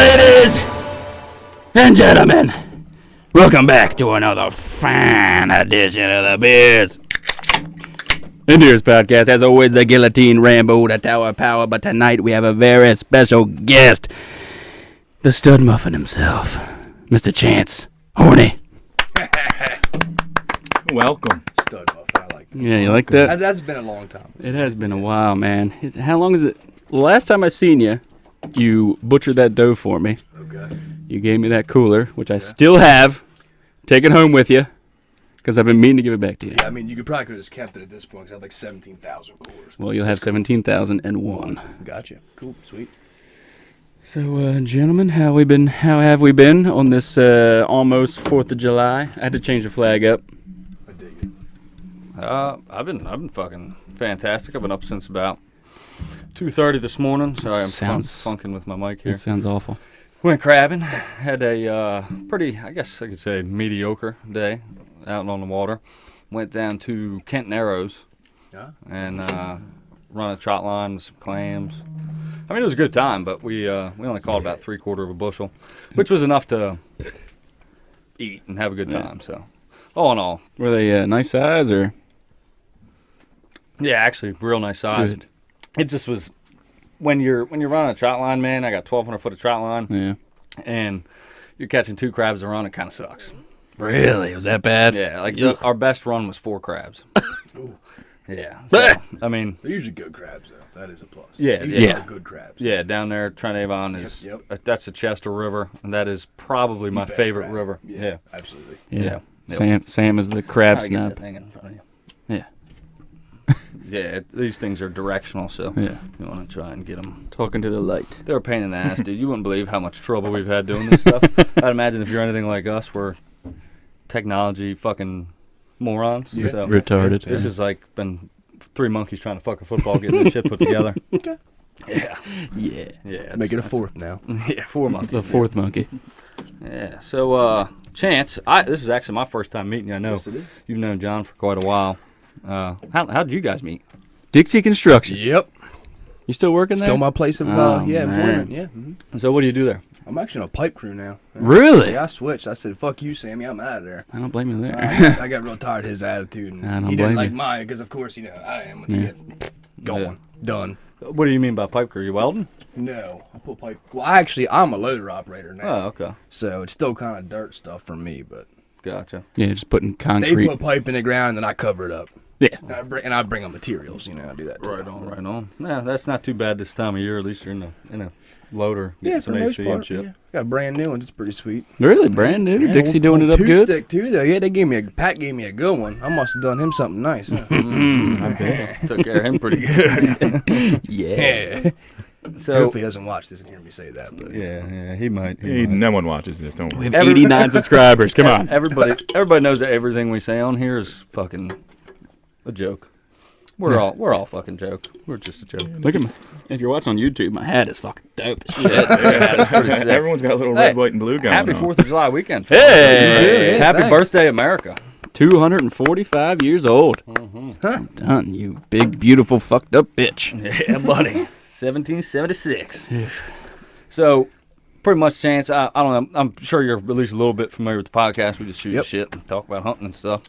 Ladies and gentlemen, welcome back to another fine edition of the Beers and Beers podcast. As always, the Guillotine Rambo, the Tower of Power. But tonight we have a very special guest, the stud muffin himself, Mr. Chance Horney. Welcome. Stud muffin, I like that. Yeah, you like that? That's been a long time. It has been a while, man. How long is it? Last time I seen you, you butchered that dough for me. Okay. You gave me that cooler, which I still have. Take it home with you, because I've been meaning to give it back to you. Yeah, I mean, you could probably could have just kept it at this point, because I have like 17,000 coolers. Well, you'll have 17,001. Gotcha. Cool. Sweet. So, gentlemen, how have we been on this almost 4th of July? I had to change the flag up. I dig it. I've been fucking fantastic. I've been up since about 2:30 this morning. Sorry, I'm funking with my mic here. It sounds awful. Went crabbing. Had a pretty, I guess I could say, mediocre day out on the water. Went down to Kent Narrows and run a trot line with some clams. I mean, it was a good time, but we only caught about 3/4 of a bushel, which was enough to eat and have a good time. So, all in all, Were they nice size or? yeah, actually, real nice size. Good. It just was when you're running a trout line, man. I got 1,200 foot of trout line, Yeah. and you're catching 2 crabs a run. It kind of sucks. Really? Was that bad? Yeah, like our best run was 4 crabs. Yeah, so, I mean, They're usually good crabs, though. That is a plus. Yeah, Usually yeah. are good crabs. yeah, down there, Trent Avon is that's the Chester River, and that is probably my best favorite crab. river. Yeah, Absolutely. Yeah. Yeah. Sam is the crab Try to get snub. that thing in front of you. Yeah. Yeah, these things are directional, so Yeah. you want to try and get them. Talking to the light. They're a pain in the ass, dude. You wouldn't believe how much trouble we've had doing this stuff. I'd imagine if you're anything like us, we're technology fucking morons. Yeah. So Retarded. this has like been 3 monkeys trying to fuck a football, getting this shit put together. Okay. Yeah, Yeah. yeah. Make it a it's- 4th now. Yeah, 4 monkeys. The 4th monkey. Yeah. So, Chance, this is actually my first time meeting you. I know Yes, it is. you've known John for quite a while. How did you guys meet? Dixie Construction. Yep. You still working there? Still my place of Oh, employment. man. Yeah. Mm-hmm. So, what do you do there? I'm actually on a pipe crew now. Really? Yeah, I switched. I said, "Fuck you, Sammy. I'm out of there." I don't blame you there. I got real tired of his attitude, and I don't he didn't blame like you. mine because, of course, I am when you get going, done. What do you mean by pipe crew? You welding? No, I put pipe. Well, actually, I'm a loader operator now, Oh, okay. so it's still kind of dirt stuff for me. But Gotcha. Yeah, just putting they concrete. put pipe in the ground, and then I cover it up. Yeah. And I bring them materials. I do that too. Right on, right on. Yeah, that's not too bad this time of year. At least you're in a loader. Yeah, getting for some the most AC and part. shit. Yeah. Got a brand new one. It's pretty sweet. Really? Brand new? Yeah, Dixie doing it up good? Two-stick too, though. Yeah, Pat gave me a good one. I must have done him something nice. Huh? I bet. Took care of him pretty good. Yeah. So, Hopefully he doesn't watch this and hear me say that. But yeah, he might. No one watches this, don't We we? have 89 subscribers. Come on. Everybody knows that everything we say on here is fucking a joke. We're all fucking joke. We're just a joke. Look at me. If you're watching on YouTube, my hat is fucking dope as shit. That's pretty sick. Everyone's got a little Hey, red, white, and blue going Happy on. 4th of July weekend. fellas. Hey! Yeah, Happy thanks. birthday, America. 245 years old. Done, you big, beautiful, fucked up bitch. Yeah, buddy. 1776. So, pretty much, Chance, I don't know. I'm sure you're at least a little bit familiar with the podcast. We just shoot the shit and talk about hunting and stuff.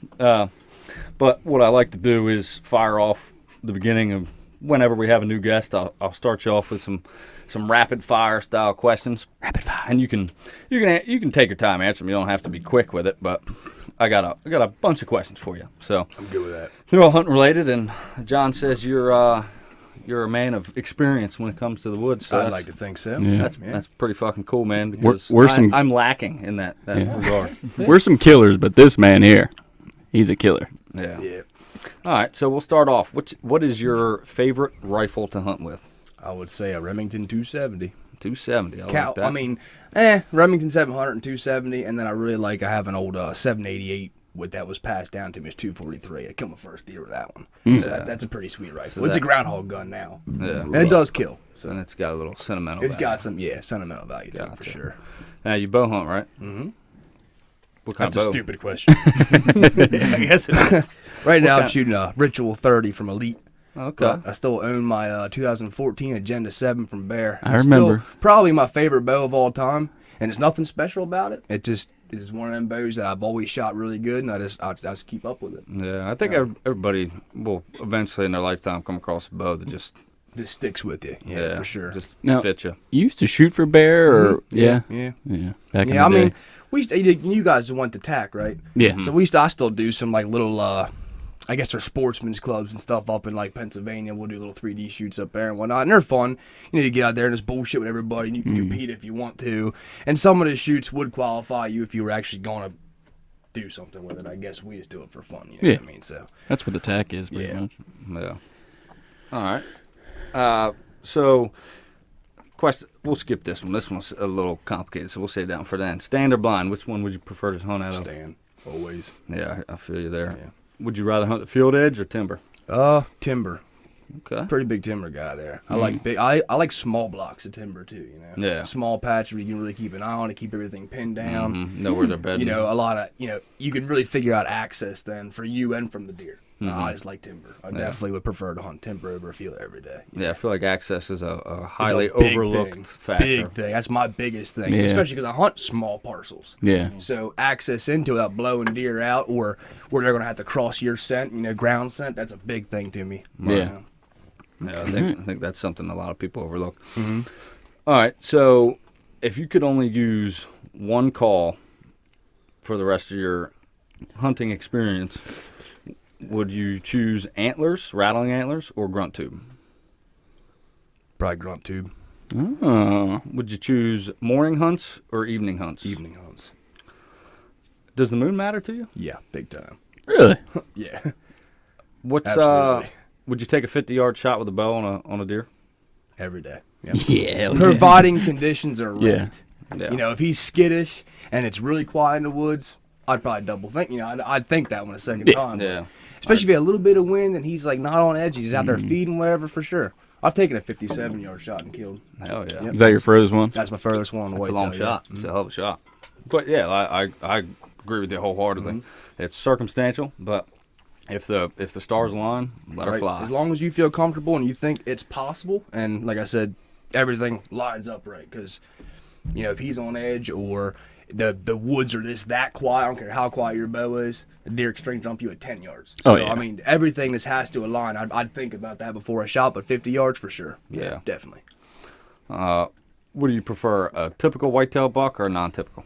But what I like to do is fire off the beginning of whenever we have a new guest. I'll start you off with some rapid fire style questions. Rapid fire. And you can take your time answering them. You don't have to be quick with it, but I got a bunch of questions for you. So I'm good with that. they're all hunting related, and John says you're a man of experience when it comes to the woods. So I'd like to think so. Yeah. that's pretty fucking cool, man. Because I'm lacking in that regard. We're some killers, but this man here, he's a killer. Yeah. Yeah. All right, so we'll start off. What is your favorite rifle to hunt with? I would say a Remington 270. 270. I like that. I mean, Remington 700 and 270, and then I have an old 788. What that was passed down to me is 243. I killed my first deer with that one. So that's a pretty sweet rifle. It's a groundhog gun now. Yeah. And it does kill. So and it's got a little sentimental. It's value. got some, sentimental value to it for sure. Now you bow hunt, right? Mm-hmm. What kind That's a of bow? stupid question. I guess it is. Right now I'm kind- shooting a Ritual 30 from Elite. Okay. But I still own my 2014 Agenda 7 from Bear. I It's remember. Still probably my favorite bow of all time, and it's nothing special about it. It just is one of them bows that I've always shot really good, and I just keep up with it. Yeah, I think everybody will eventually in their lifetime come across a bow that just sticks with you. Yeah, for sure. Just Now, fits you. You used to shoot for bear, or Yeah. back in Yeah, the day. mean, we used to, you guys went to TAC, right? Yeah. So I still do some like little, I guess they're sportsmen's clubs and stuff up in like Pennsylvania. We'll do little 3D shoots up there and whatnot, and they're fun. You know, you get out there and just bullshit with everybody, and you can compete if you want to. And some of the shoots would qualify you if you were actually going to do something with it. I guess we just do it for fun. You know what I mean? So That's what the tack is, pretty much. Yeah. All right. So, question. We'll skip this one. This one's a little complicated, so we'll save that one for then. Stand or blind? Which one would you prefer to hunt out of? Stand, always. Yeah, I feel you there. Yeah. Would you rather hunt the field edge or timber? Timber. Okay. Pretty big timber guy there. I like big. I like small blocks of timber too. You know. Yeah. Small patch where you can really keep an eye on it, keep everything pinned down. Know where they're bedding. You know, a lot of you can really figure out access then for you and from the deer. I just like timber. I definitely would prefer to hunt timber over a field every day. Yeah, I feel like access is a It's highly a big overlooked thing. factor. Big thing. That's my biggest thing, Yeah. especially because I hunt small parcels. Yeah. So access into without blowing deer out, or where they're gonna have to cross your scent, ground scent. That's a big thing to me. Yeah. Yeah, I think that's something a lot of people overlook. All right, so if you could only use one call for the rest of your hunting experience, would you choose antlers, rattling antlers, or grunt tube? Probably grunt tube. Oh. Would you choose morning hunts or evening hunts? Evening hunts. Does the moon matter to you? Yeah, big time. Really? Yeah. What's Absolutely. Would you take a 50-yard shot with a bow on a deer? Every day. Yeah. Yeah. Providing conditions are right. Yeah. Yeah. If he's skittish and it's really quiet in the woods, I'd probably double think. I'd think that one a second time. but Yeah. Especially if you had a little bit of wind and he's like not on edge, he's out there feeding whatever for sure. I've taken a 57-yard shot and killed. Hell yeah. Yep. Is that your furthest one? That's my furthest one. On the It's a Whitetail, long shot. It's a hell of a shot. But yeah, I agree with you wholeheartedly. It's circumstantial, but if the stars align, let her Right. fly. As long as you feel comfortable and you think it's possible, and like I said, everything lines up right. Because if he's on edge or the woods are just that quiet, I don't care how quiet your bow is, the deer can string jump you at 10 yards. So, Oh, yeah. I mean, everything this has to align. I'd think about that before I shot, but 50 yards for sure. Yeah. Definitely. What do you prefer, a typical whitetail buck or a non-typical?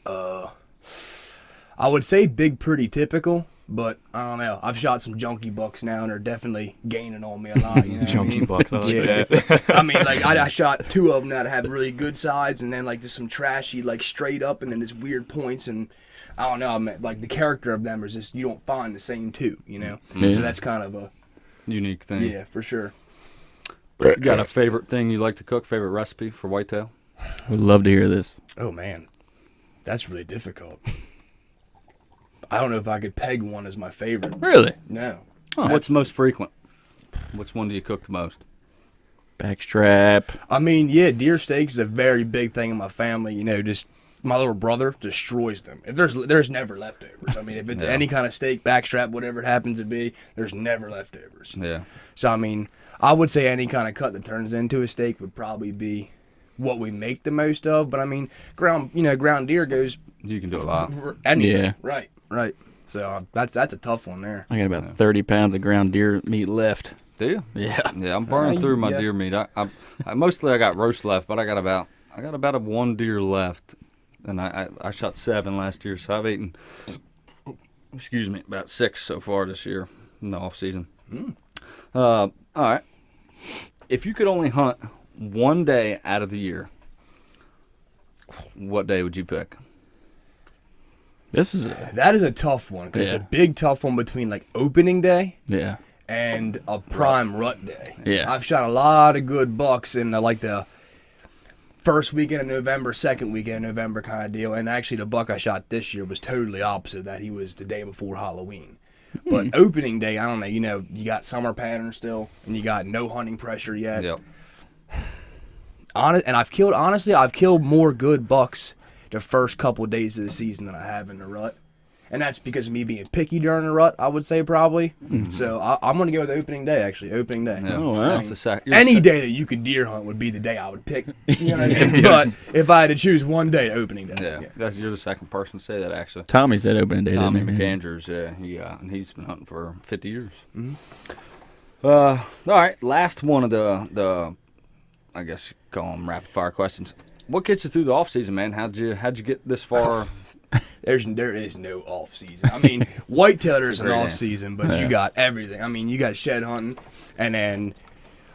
I would say big, pretty typical, but I don't know. I've shot some junky bucks now, and they're definitely gaining on me a lot. You know what I mean? bucks. I like Yeah. that. I mean, like, I shot two of them that have really good sides, and then, like, just some trashy, like, straight up, and then there's weird points, and I don't know. I mean, like, the character of them is just, you don't find the same two, Yeah. So that's kind of a, Unique thing. yeah, for sure. You got a favorite thing you like to cook, favorite recipe for whitetail? Would love to hear this. Oh, man. That's really difficult. I don't know if I could peg one as my favorite. Really? No. What's most frequent? Which one do you cook the most? Backstrap. I mean, yeah, deer steaks is a very big thing in my family. Just my little brother destroys them. If there's never leftovers. I mean, if it's Yeah. any kind of steak, backstrap, whatever it happens to be, there's never leftovers. Yeah. So I mean, I would say any kind of cut that turns into a steak would probably be what we make the most of. But I mean, ground deer goes You can do a lot. for anything. Yeah. Right. So that's a tough one there. I got about 30 pounds of ground deer meat left. Do you? Yeah. Yeah, I'm burning through my yeah. deer meat. I mostly I got roast left, but I got about a one deer left, and I shot 7 last year, so I've eaten, about 6 so far this year in the off season. All right, if you could only hunt one day out of the year, what day would you pick? This is That is a tough one. 'Cause it's a Yeah. big tough one between like opening day yeah. and a prime rut day. Yeah. I've shot a lot of good bucks in like the first weekend of November, second weekend of November kind of deal. And actually, the buck I shot this year was totally opposite of that. He was the day before Halloween. But opening day, I don't know. You got summer pattern still, and you got no hunting pressure yet. Yep. And I've killed more good bucks the first couple of days of the season than I have in the rut. And that's because of me being picky during the rut, I would say probably. So I'm going to go with opening day, actually. Opening day. Yeah. Oh, wow. That's Any day that you could deer hunt would be the day I would pick. You know what I mean? But if I had to choose one day, opening day. Yeah. You're the second person to say that, actually. Tommy said opening day, Tommy didn't he? McAndrews, and he's been hunting for 50 years. All right, last one of the I guess you call them rapid fire questions. What gets you through the off season, man? How'd you get this far? There is no off season. I mean, whitetail there's an great off answer. season, but you got everything. I mean, you got shed hunting, and then,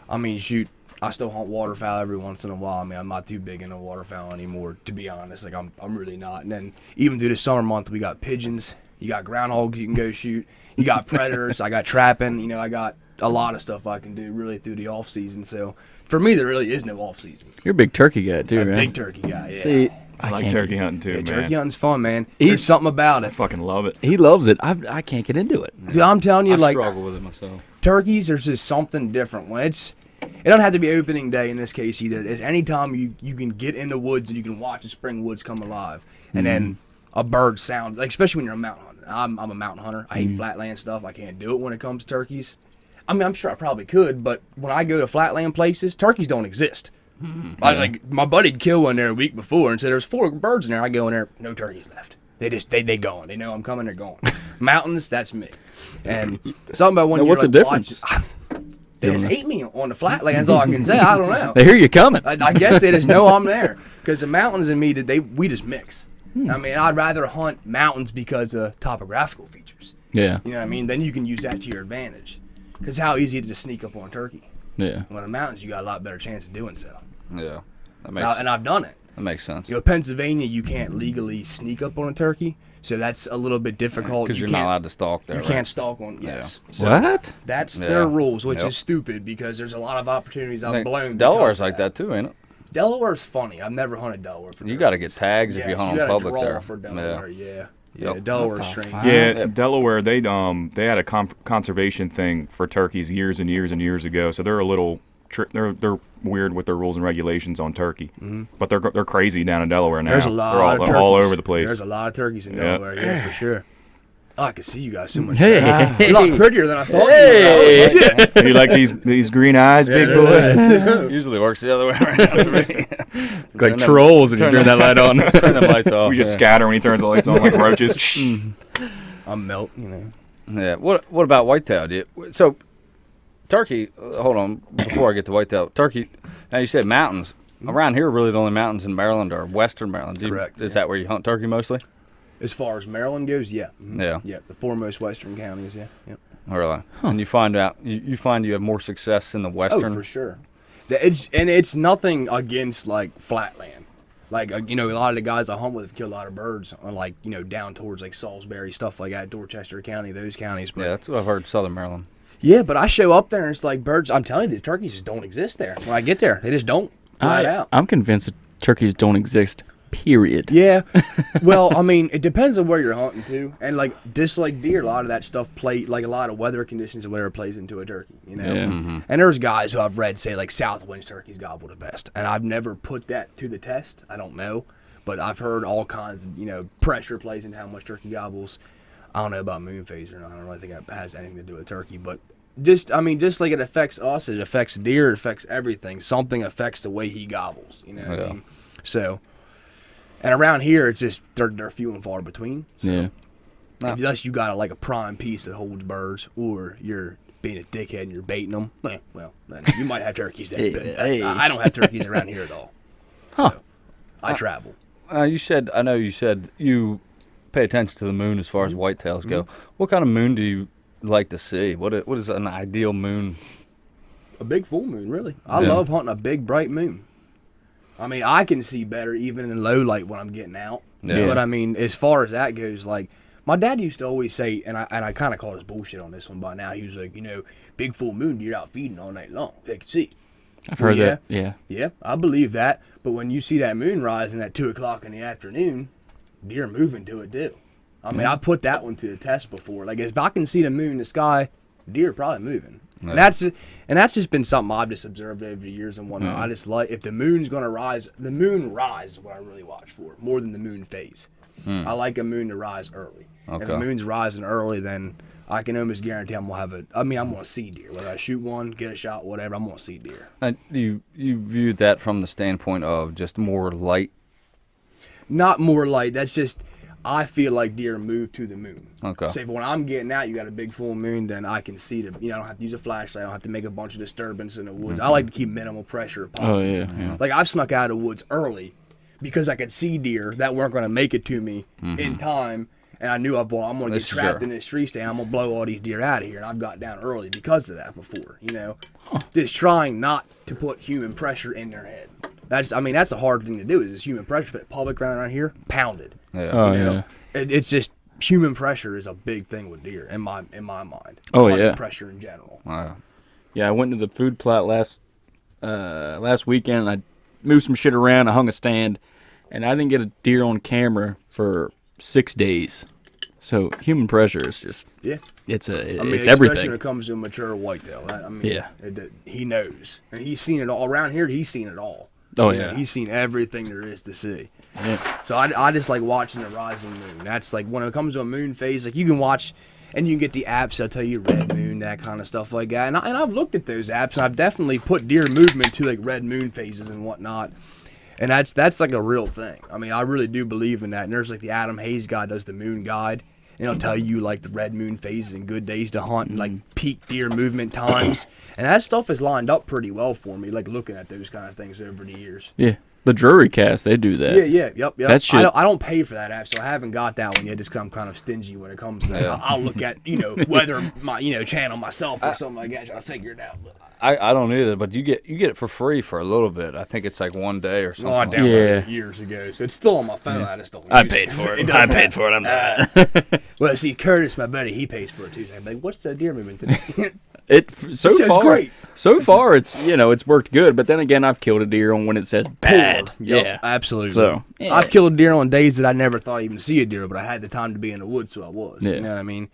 I mean, shoot, I still hunt waterfowl every once in a while. I mean, I'm not too big into waterfowl anymore, to be honest. Like, I'm really not. And then even through the summer month, we got pigeons, you got groundhogs you can go shoot, you got predators, I got trapping. You know, I got a lot of stuff I can do really through the off season. So for me, there really is no off season. You're a big turkey guy, too, right? Big turkey guy. Yeah. See, I like turkey hunting too, Yeah, man. turkey hunting's fun, man. There's something about I it. fucking love it. he loves it. I can't get into it. Dude, I'm telling you, I like, struggle with it myself. turkeys, there's just something different. When it don't have to be opening day in this case either. It's any time you can get in the woods and you can watch the spring woods come alive. And then a bird sound, like especially when you're a mountain hunter. I'm a mountain hunter. I hate flatland stuff. I can't do it when it comes to turkeys. I mean, I'm sure I probably could, but when I go to flatland places, turkeys don't exist. Like my buddy killed one there a week before and said there's 4 birds in there. I go in there, no turkeys left. They gone. They know I'm coming. They're gone. Mountains, that's me. And something about when Now, you're what's like, the difference? they just hate me on the flatlands. All I can say. I don't know. They hear you coming. I guess they just know I'm there because the mountains and me, we just mix. I mean, I'd rather hunt mountains because of topographical features. Yeah. You know what I mean? Then you can use that to your advantage. Because how easy to just sneak up on turkey. Yeah. When the mountains, you got a lot better chance of doing so. Yeah, And I've done it. that makes sense. You know, Pennsylvania, you can't legally sneak up on a turkey, so that's a little bit difficult. Because you're not allowed to stalk there. You right? can't stalk on. Yes. So What? that's Yeah. their rules, which Yep. is stupid because there's a lot of opportunities I I've think blown. Delaware's because of like that too, ain't it? Delaware's funny. I've never hunted Delaware for You got to turkeys. get tags if you Yes, hunt you on gotta public draw there. for Delaware, yeah. Yep. Yeah, Delaware's What the strange. fuck? Yeah, Yep. Delaware, they had a conservation thing for turkeys years and years and years ago. So they're a little they're weird with their rules and regulations on turkey. But they're crazy down in Delaware now. There's a lot they're all, of turkeys. all over the place. There's a lot of turkeys in Yep. Delaware, yeah, for sure. Oh, I can see you guys so much. Hey. better. You're a lot prettier than I thought Hey. you were. You like these green eyes, big boy? boy? Usually works the other way around for me. Like trolls when you turn that light on. Turn the lights off. We just yeah. scatter when he turns the lights on like roaches. I'm melt, you know. Yeah. What about whitetail? So turkey. Hold on. Before I get to whitetail, turkey. Now you said mountains. Around here, really the only mountains in Maryland are Western Maryland. Correct, Is yeah. that where you hunt turkey mostly? As far as Maryland goes, yeah. Mhm. Yeah. Yeah, the foremost western counties, yeah. Yep. Really? And you find out you find you have more success in the Western. Oh, for sure. It's nothing against like flatland. Like you know, a lot of the guys I hunt with have killed a lot of birds on like you know down towards like Salisbury stuff like that, Dorchester County, those counties. But Yeah, that's what I've heard. Southern Maryland. yeah, but I show up there and it's like birds. I'm telling you, the turkeys just don't exist there. When I get there, they just don't. Flat out. I'm convinced that turkeys don't exist. Period. Yeah. Well, I mean, it depends on where you're hunting too, and like just like deer, a lot of that stuff play like a lot of weather conditions and whatever plays into a turkey, you know. Yeah. And there's guys who I've read say like south winds turkeys gobble the best, and I've never put that to the test. I don't know, but I've heard all kinds of pressure plays into how much turkey gobbles. I don't know about moon phase or not. I don't really think that has anything to do with turkey, but just like it affects us, it affects deer, it affects everything. Something affects the way he gobbles, you know what I mean? So. And around here, it's just they're few and far between. So Yeah. unless you got like a prime piece that holds birds, or you're being a dickhead and you're baiting them, well, then you might have turkeys there. But I don't have turkeys around here at all. Huh. So I travel. I know you said you pay attention to the moon as far as whitetails go. What kind of moon do you like to see? What is an ideal moon? A big full moon, really. I Yeah. love hunting a big bright moon. I mean, I can see better even in low light when I'm getting out. Yeah. But I mean, as far as that goes, like my dad used to always say, and I kind of called his bullshit on this one by now. He was like, big full moon, deer out feeding all night long. They can see. I've heard Yeah. that. Yeah. Yeah, I believe that. But when you see that moon rising at 2:00 in the afternoon, deer moving to it too. I mean, I put that one to the test before. Like if I can see the moon in the sky, deer probably moving. Yeah. And that's just been something I've just observed over the years and whatnot. I just like if the moon's gonna rise, the moon rise is what I really watch for more than the moon phase. I like a moon to rise early. If Okay. the moon's rising early, then I can almost guarantee I'm gonna see deer. Whether I shoot one, get a shot, whatever, I'm gonna see deer. And you view that from the standpoint of just more light. Not more light. That's just I feel like deer move to the moon. Okay. Say, but when I'm getting out, you got a big full moon, then I can see the. I don't have to use a flashlight. I don't have to make a bunch of disturbance in the woods. I like to keep minimal pressure if possible. yeah. Like I've snuck out of the woods early because I could see deer that weren't going to make it to me in time, and I knew I'm going to get trapped in this tree stand. I'm going to blow all these deer out of here, and I've got down early because of that before. Just trying not to put human pressure in their head. That's a hard thing to do. Is this human pressure? But public ground around here, pounded. Yeah. Oh, You know? yeah. It's just human pressure is a big thing with deer in my mind. Oh, Hunting yeah. pressure in general. Yeah, I went to the food plot last weekend. I moved some shit around. I hung a stand, and I didn't get a deer on camera for 6 days. So human pressure is just it's especially when everything. it comes to a mature whitetail. Yeah. He knows, and he's seen it all around here. He's seen it all. Oh yeah. He's seen everything there is to see. Yeah. So I just like watching the rising moon. That's like when it comes to a moon phase, like you can watch, and you can get the apps that'll tell you red moon, that kind of stuff like that. And I've looked at those apps, and I've definitely put deer movement to like red moon phases and whatnot. And that's like a real thing. I mean, I really do believe in that. And there's like the Adam Hayes guy does the moon guide. And it'll tell you like the red moon phases and good days to hunt and like peak deer movement times. And that stuff is lined up pretty well for me, like looking at those kind of things over the years. Yeah. The Drury cast, they do that. Yep. That shit. I don't pay for that app, so I haven't got that one yet. Just 'cause I'm kind of stingy when it comes to that. I'll look at whether my channel myself or something like that, try to figure it out. But I don't either, but you get it for free for a little bit. I think it's like 1 day or something. I like downloaded it years ago, so it's still on my phone. I just don't. I use paid for it. doesn't I matter. paid for it. I'm not. Well, see, Curtis, my buddy, he pays for it too. I'm like, what's the deer movement today? So says far, great. so far it's it's worked good. But then again, I've killed a deer on when it says bad. Yep, Yeah, absolutely. So, yeah. I've killed deer on days that I never thought I'd even see a deer, but I had the time to be in the woods, so I was. Yeah. You know what I mean?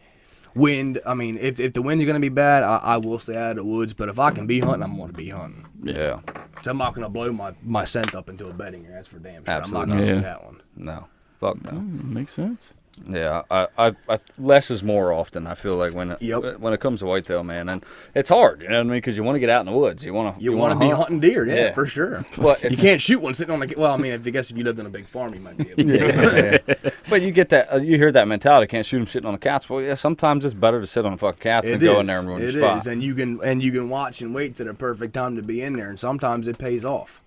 Wind. I mean, if the wind's gonna be bad, I will stay out of the woods. But if I can be hunting, I'm gonna be hunting. Yeah. So I'm not gonna blow my scent up into a bedding area. That's for damn sure. Absolutely I'm not gonna not. do Yeah. that one. No. Fuck no. Makes sense. Yeah, I less is more often. I feel like when it comes to whitetail, man, and it's hard. You know what I mean? Because you want to get out in the woods. You want to to be hunting deer, yeah, Yeah. for sure. Well, You can't shoot one sitting on a. Well, I mean, I guess if you lived in a big farm, you might be able to. yeah. But you get that. You hear that mentality. Can't shoot them sitting on a couch. Well, yeah. Sometimes it's better to sit on a fucking couch than go in there and ruin your spot. It is, and you can watch and wait to the perfect time to be in there, and sometimes it pays off.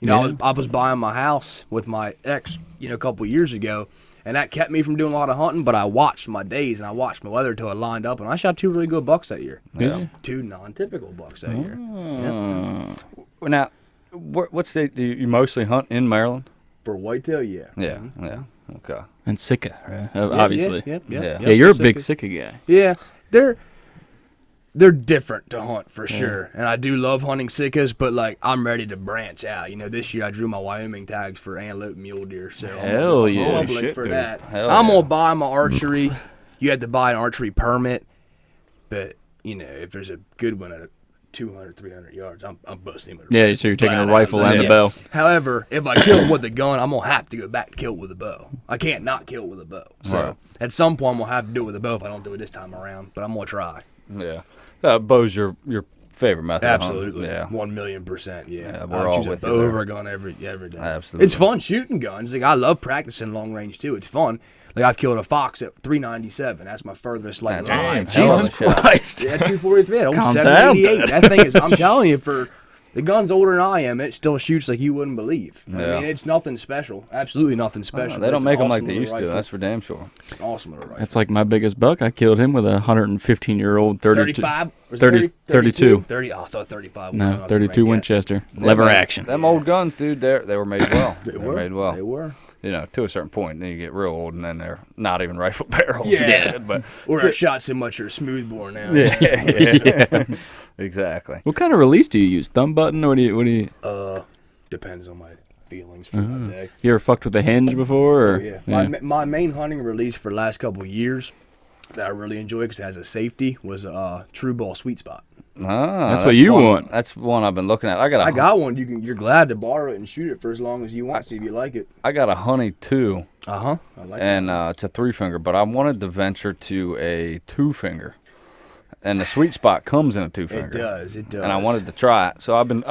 I was buying my house with my ex, a couple years ago, and that kept me from doing a lot of hunting. But I watched my days and I watched my weather till it lined up, and I shot 2 really good bucks that year. Yeah. 2 non-typical bucks that year. Well, now, what state do you mostly hunt in Maryland? For whitetail, yeah. Yeah. Yeah. Okay. And Sika, right? Obviously. Yeah, You're a big Sika guy. Yeah, they're different to hunt for sure, and I do love hunting siccas, but like I'm ready to branch out. This year I drew my Wyoming tags for antelope and mule deer, so Hell I'm yeah. public Shit, for dude. that. Hell I'm yeah. gonna buy my archery. You have to buy an archery permit, but if there's a good one at 200, 300 yards, I'm busting with a Yeah, so you're taking a flat out. rifle and the bow. However, if I kill with a gun, I'm gonna have to go back to kill with a bow. I can't not kill with a bow. So Right. at some point, I'm gonna have to do it with a bow if I don't do it this time around. But I'm gonna try. Yeah. Bow's your favorite method. of hunting. Absolutely. Yeah. 1,000,000%. Yeah. Yeah, we're all choose with a you bow there. over a gun every day. Absolutely. It's fun shooting guns. Like I love practicing long range too. It's fun. Like I've killed a fox at 397. That's my furthest like That's live. hell of a Jesus shot. Christ. Yeah, 243. Old Calm down, 788. Dad. That thing is. I'm telling you, for the gun's older than I am, it still shoots like you wouldn't believe. I Yeah. mean, it's nothing special. Absolutely nothing special. They don't It's make them awesome like they little used to. rifle. That's for damn sure. It's awesome little rifle. That's like my biggest buck. I killed him with a 115-year-old 32. 35? Was it 30 32. 30. Oh, I thought 35. No, was 32 right Winchester. Lever Them- action. Them old guns, dude. They were made well. They They were made well. They were. To a certain point, then you get real old, and then they're not even rifle barrels. Yeah. But Or I shot so much you're a smoothbore now. yeah. Exactly. What kind of release do you use? Thumb button or what do you Depends on my feelings for that day. you ever fucked with a hinge before? Or? Oh, yeah. My main hunting release for the last couple of years that I really enjoy because it has a safety was True Ball Sweet Spot. That's what you want. That's one I've been looking at. I got one. You're glad to borrow it and shoot it for as long as you want. See if you like it. I got a Honey 2. I like And that. it's a 3-finger, but I wanted to venture to a 2-finger. And the sweet spot comes in a 2-finger. It does. And I wanted to try it. So I've been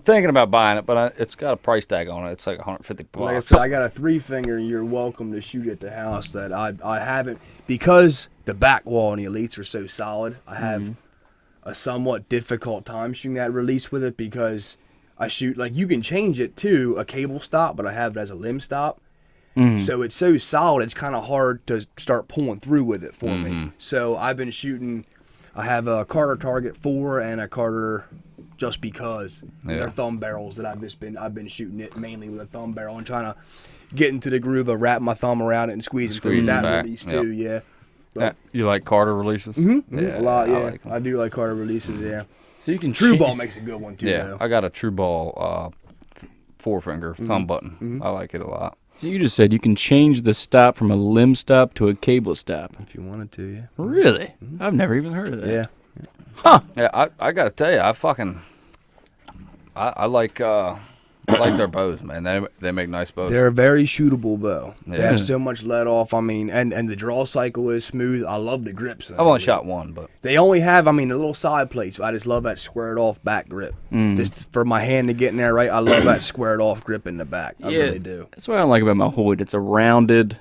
thinking about buying it, but it's got a price tag on it. It's like $150. Like I said, I got a 3-finger. You're welcome to shoot at the house. That I haven't, because the back wall and the elites are so solid. I have a somewhat difficult time shooting that release with it because I shoot, like, you can change it to a cable stop, but I have it as a limb stop. So it's so solid, it's kind of hard to start pulling through with it for me. So I've been shooting. I have a Carter Target 4 and a Carter Just Because. They're thumb barrels that I've been shooting it mainly with a thumb barrel and trying to get into the groove of wrapping my thumb around it and squeezing through that back. release too. Yeah. But, You like Carter releases? a lot. Yeah, like 'em. I do like Carter releases. Yeah. So you can True Ball makes a good one too. Yeah, though. I got a True Ball 4-finger thumb button. I like it a lot. So you just said you can change the stop from a limb stop to a cable stop. If you wanted to, yeah. Really? I've never even heard of that. Yeah. Yeah, I gotta tell you, I like their bows, man. They make nice bows. They're a very shootable bow. They Yeah. have so much let off. I mean, and the draw cycle is smooth. I love the grips. I've only shot one, but They only have, the little side plates. I just love that squared off back grip. Just for my hand to get in there right, I love that squared off grip in the back. I really do. That's what I like about my Hoyt. It's a rounded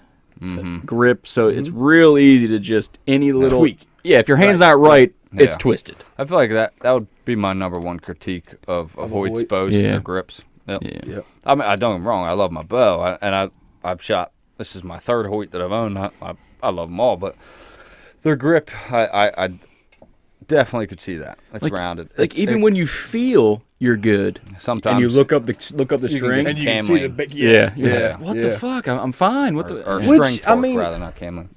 grip, so it's real easy to just any little tweak. Yeah, if your hand's not right, it's Yeah. twisted. I feel like that would be my number one critique of Hoyt's Hoyt? bows, Yeah. their grips. Yep. Yeah. Yep. I mean, I don't get me wrong. I love my bow, I've shot. This is my 3rd Hoyt that I've owned. I love them all, but their grip, I definitely could see that. It's Like- rounded. Like even when you feel you're good, sometimes and you look up the You can string, get And you Cam can see the lane. big. yeah, Yeah. What the fuck? I'm fine. What the? or Which, string I torque mean- rather, not camlin.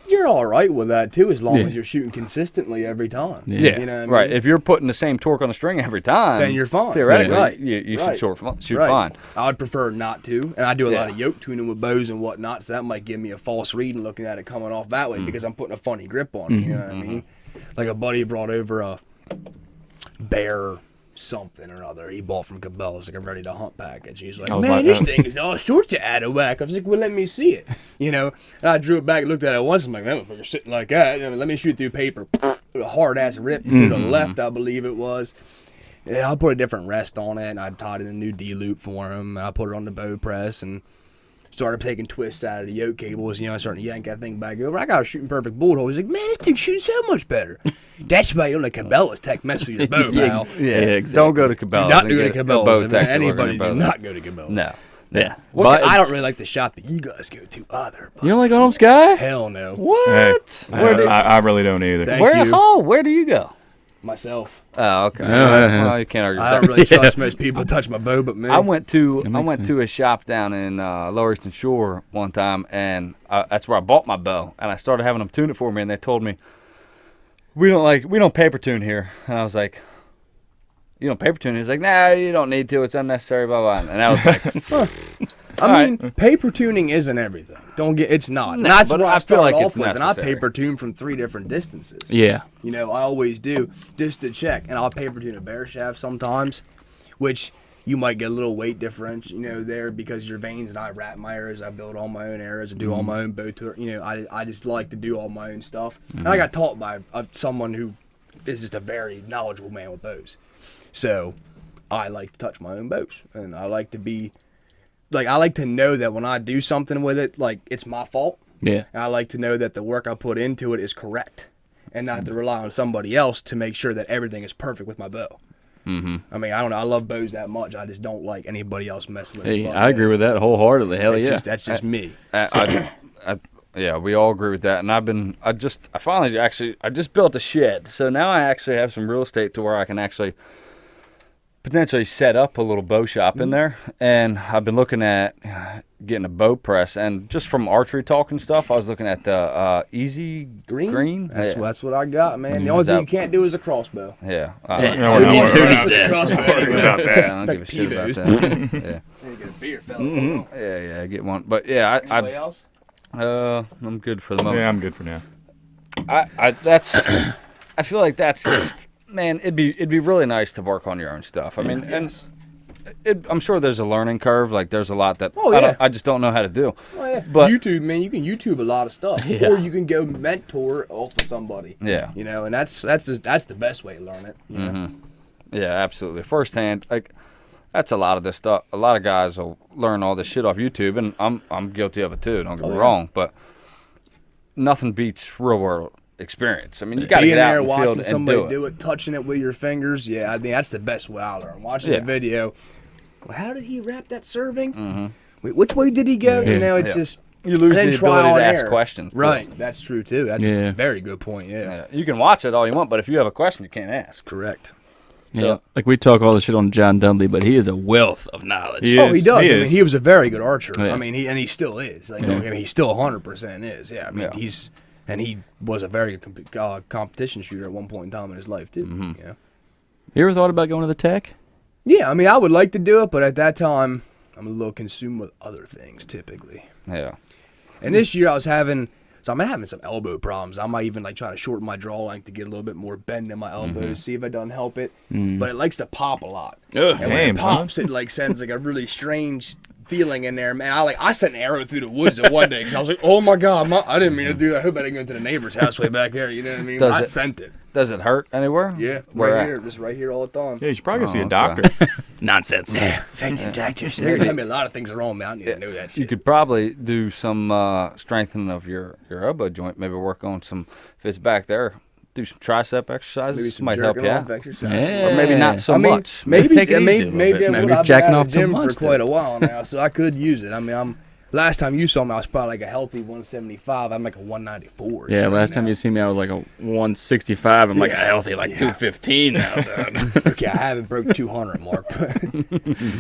You're all right with that too, as long Yeah. as you're shooting consistently every time. Yeah, You know what I right. mean? If you're putting the same torque on the string every time, Then you're fine. Theoretically, Yeah. Right. you Right. should Right. fine. I would prefer not to, and I do a lot Yeah. of yoke tuning with bows and whatnot, so that might give me a false read and looking at it coming off that way because I'm putting a funny grip on it. You know what I mean? Like a buddy brought over a bear something or other he bought from Cabela's, like a ready to hunt package. He's like, I was man, like, this thing is all sorts of out of whack. I was like, well, let me see it. You know, and I drew it back, looked at it once. I'm like, that motherfucker's sitting like that. You know, let me shoot through paper. A hard ass rip to the left, I believe it was. Yeah, I put a different rest on it, and I tied in a new D loop for him, and I put it on the bow press, and started taking twists out of the yoke cables, starting to yank that thing back over. I got a shooting perfect bullet hole. He's like, man, this thing shoots so much better. That's why you don't let Cabela's tech mess with your bow, pal. Yeah, exactly. Don't go to Do Cabela's. not and go to get a Cabela's. bow I mean, tech to work on anybody your bow. do not go to Cabela's. No. Yeah. Well, But I don't really like the shop that you guys go to either. But you don't like Autumn Sky? hell no. What? Hey, I really don't either. Thank Where? you. Oh, where do you go? Myself. Oh, okay. yeah. Well, you can't argue with I that. don't really trust most people to touch my bow but me. I went to makes a shop down in Lower Eastern Shore one time, and that's where I bought my bow. And I started having them tune it for me, and they told me we don't paper tune here. And I was like, you don't paper tune? He's like, nah, you don't need to. It's unnecessary. Blah blah. And I was like, I mean, paper tuning isn't everything. It's not. And that's but what I I feel started like off it's with, and I necessary. paper tune from 3 different distances. Yeah. I always do, just to check. And I'll paper tune a bear shaft sometimes, which you might get a little weight differential, there because your veins, and I wrap my arrows, I build all my own arrows, and do all my own bow tour. I just like to do all my own stuff. And I got taught by someone who is just a very knowledgeable man with bows. So I like to touch my own bows, and I like to be, I like to know that when I do something with it, it's my fault. Yeah. And I like to know that the work I put into it is correct, and not to rely on somebody else to make sure that everything is perfect with my bow. I mean, I don't know. I love bows that much. I just don't like anybody else messing with it. Hey, I agree with that wholeheartedly. Hell yeah. That's just me. yeah, we all agree with that. And I just built a shed, so now I actually have some real estate to where I can actually potentially set up a little bow shop in there. And I've been looking at getting a bow press, and just from archery talk and stuff, I was looking at the Easy Green. That's Yeah. what I got, man. The only thing you can't do is a crossbow. Yeah. No, we're not worried about that. Crossbow. About that. Yeah, I don't give a shit about that. Yeah. You get a beer, fella. Yeah, get one. But yeah, Anybody else? I'm good for the moment. Yeah, I'm good for now. I feel like that's just man, it'd be really nice to work on your own stuff. I mean, I'm sure there's a learning curve. Like, there's a lot that I just don't know how to do. Oh, yeah. But YouTube, man, you can YouTube a lot of stuff, or you can go mentor off of somebody. Yeah, you know, and that's the best way to learn it. You know? Yeah, absolutely. Firsthand, like that's a lot of this stuff. A lot of guys will learn all this shit off YouTube, and I'm guilty of it too. Don't get me wrong, but nothing beats real world experience. I mean, you got to get out in the field and somebody do it. touching it with your fingers. Yeah, I mean that's the best way I learn. Watching the video. Well, how did he wrap that serving? Wait, which way did he go? You know, it's just you lose the ability to ask questions. Too. Right, that's true too. That's a very good point. Yeah, you can watch it all you want, but if you have a question, you can't ask. Correct. Yeah, like we talk all the shit on John Dudley, but he is a wealth of knowledge. He does. I mean, he was a very good archer. Yeah. I mean, he still is. Like, I mean, he still 100% is. Yeah, I mean, he was a very good competition shooter at one point in time in his life too. Yeah. You ever thought about going to the Tech? Yeah, I mean, I would like to do it, but at that time, I'm a little consumed with other things typically. Yeah. And this year, I'm having some elbow problems. I might even like try to shorten my draw length to get a little bit more bend in my elbows, see if it doesn't help it. But it likes to pop a lot. And when it pops, it like sends like a really strange feeling in there, man. I sent an arrow through the woods one day because I was like, oh my god, I didn't mean to do that. I hope I didn't go into the neighbor's house way back there. You know what I mean? I sent it. Does it hurt anywhere? Yeah, Where here, just right here all the time. Yeah, you should probably go see a doctor. Nonsense. Yeah, effective doctors. They're gonna tell me a lot of things are wrong, man. I need to know that shit. You could probably do some strengthening of your elbow joint. Maybe work on some. If it's back there, do some tricep exercises. Maybe some might help you out. Yeah. Or maybe not so much. Maybe take it easy. Maybe Maybe I've jacking been off at the too gym much for quite a while now, so I could use it. I mean, last time you saw me, I was probably like a healthy 175. I'm like a 194. Yeah, last time you see me, I was like a 165. I'm like a healthy 215 now, dog. Okay, I haven't broke 200 mark, but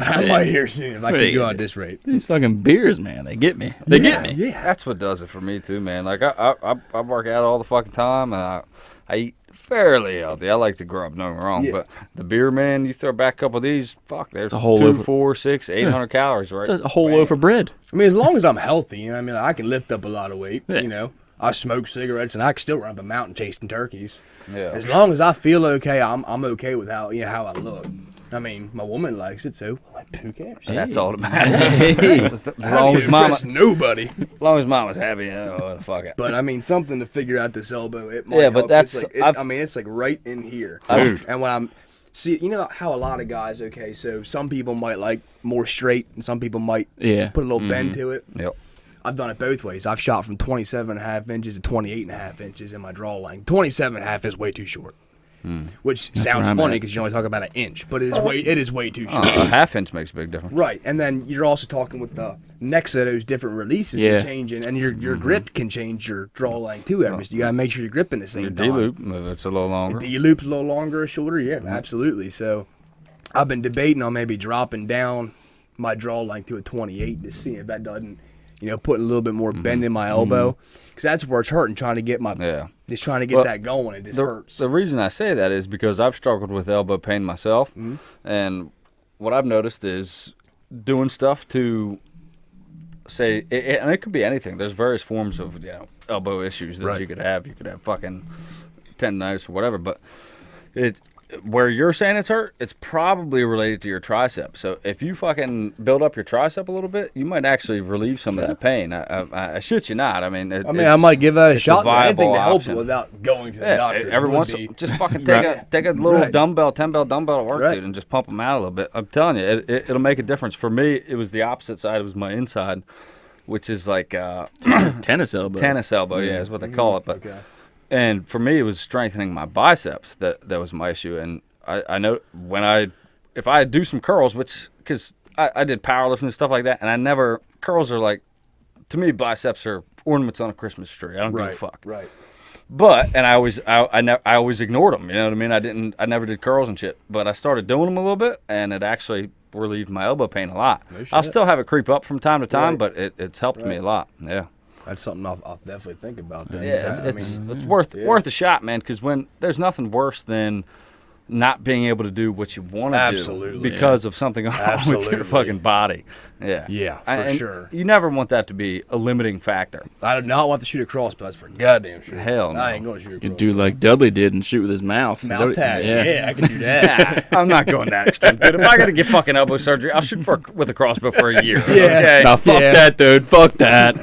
I might here soon if I keep going at this rate. These fucking beers, man, they get me. They get me. Yeah, That's what does it for me too, man. Like I work out all the fucking time, and I eat fairly healthy. I like to grow up, don't get me wrong, but the beer, man, you throw back a couple of these, fuck, there's a whole 2, loaf of- 4, 6, 800 calories, right? It's a whole loaf of bread. I mean, as long as I'm healthy, you know, I mean, I can lift up a lot of weight. You know, I smoke cigarettes and I can still run up a mountain chasing turkeys. Yeah. As long as I feel okay, I'm okay with how I look. I mean, my woman likes it, so who cares? That's all that matters. As long as mama, nobody. as long as mama's happy, fuck it. But I mean, something to figure out this elbow. It might but help. that's It's like, it's like right in here. And when I'm you know how a lot of guys. Okay, so some people might like more straight, and some people might put a little bend to it. Yep. I've done it both ways. I've shot from 27.5 inches to 28.5 inches in my draw length. 27.5 is way too short. Which sounds funny because you only talk about an inch, but it is way too short. A half inch makes a big difference. Right, and then you're also talking with the necks of those different releases are changing, and your grip can change your draw length too. So you gotta make sure you're gripping the same Your time. D-loop, it's a little longer. D-loop's a little longer or shorter, yeah, absolutely. So I've been debating on maybe dropping down my draw length to a 28 to see if that doesn't, put a little bit more bend in my elbow, because that's where it's hurting. Trying to get just trying to get that going. It just hurts. The reason I say that is because I've struggled with elbow pain myself, and what I've noticed is doing stuff to say, and it could be anything. There's various forms of elbow issues that you could have. You could have fucking tendonitis or whatever, but where you're saying it's hurt, it's probably related to your tricep. So if you fucking build up your tricep a little bit, you might actually relieve some of that pain. I shit you not. I mean, I might give that a shot. Viable anything to help option. without going to the doctor. Every once just fucking take a little 10 bell to work, dude, and just pump them out a little bit. I'm telling you, it'll make a difference. For me, it was the opposite side. It was my inside, which is like tennis elbow. Tennis elbow, is what they call it. But and for me, it was strengthening my biceps that was my issue. And I know if I do some curls, because I did powerlifting and stuff like that, and curls are like, to me, biceps are ornaments on a Christmas tree. I don't give a fuck. Right. But, and I always ignored them, you know what I mean? I never did curls and shit, but I started doing them a little bit, and it actually relieved my elbow pain a lot. I'll still have it creep up from time to time, but it's helped me a lot. Yeah. That's something I'll definitely think about then. Yeah, it's worth a shot, man, because when there's nothing worse than not being able to do what you want to do because of something wrong with your fucking body. Yeah. Yeah, for And sure. You never want that to be a limiting factor. I do not want to shoot a crossbow. That's for goddamn sure. Hell no. I ain't going to shoot a You crossbow. do like Dudley did and shoot with his mouth. Is that Mouth what- tag. Yeah, I can do that. I'm not going that extreme, dude. If I got to get fucking elbow surgery, I'll shoot with a crossbow for a year. Yeah. Okay. Nah, fuck that, dude. Fuck that.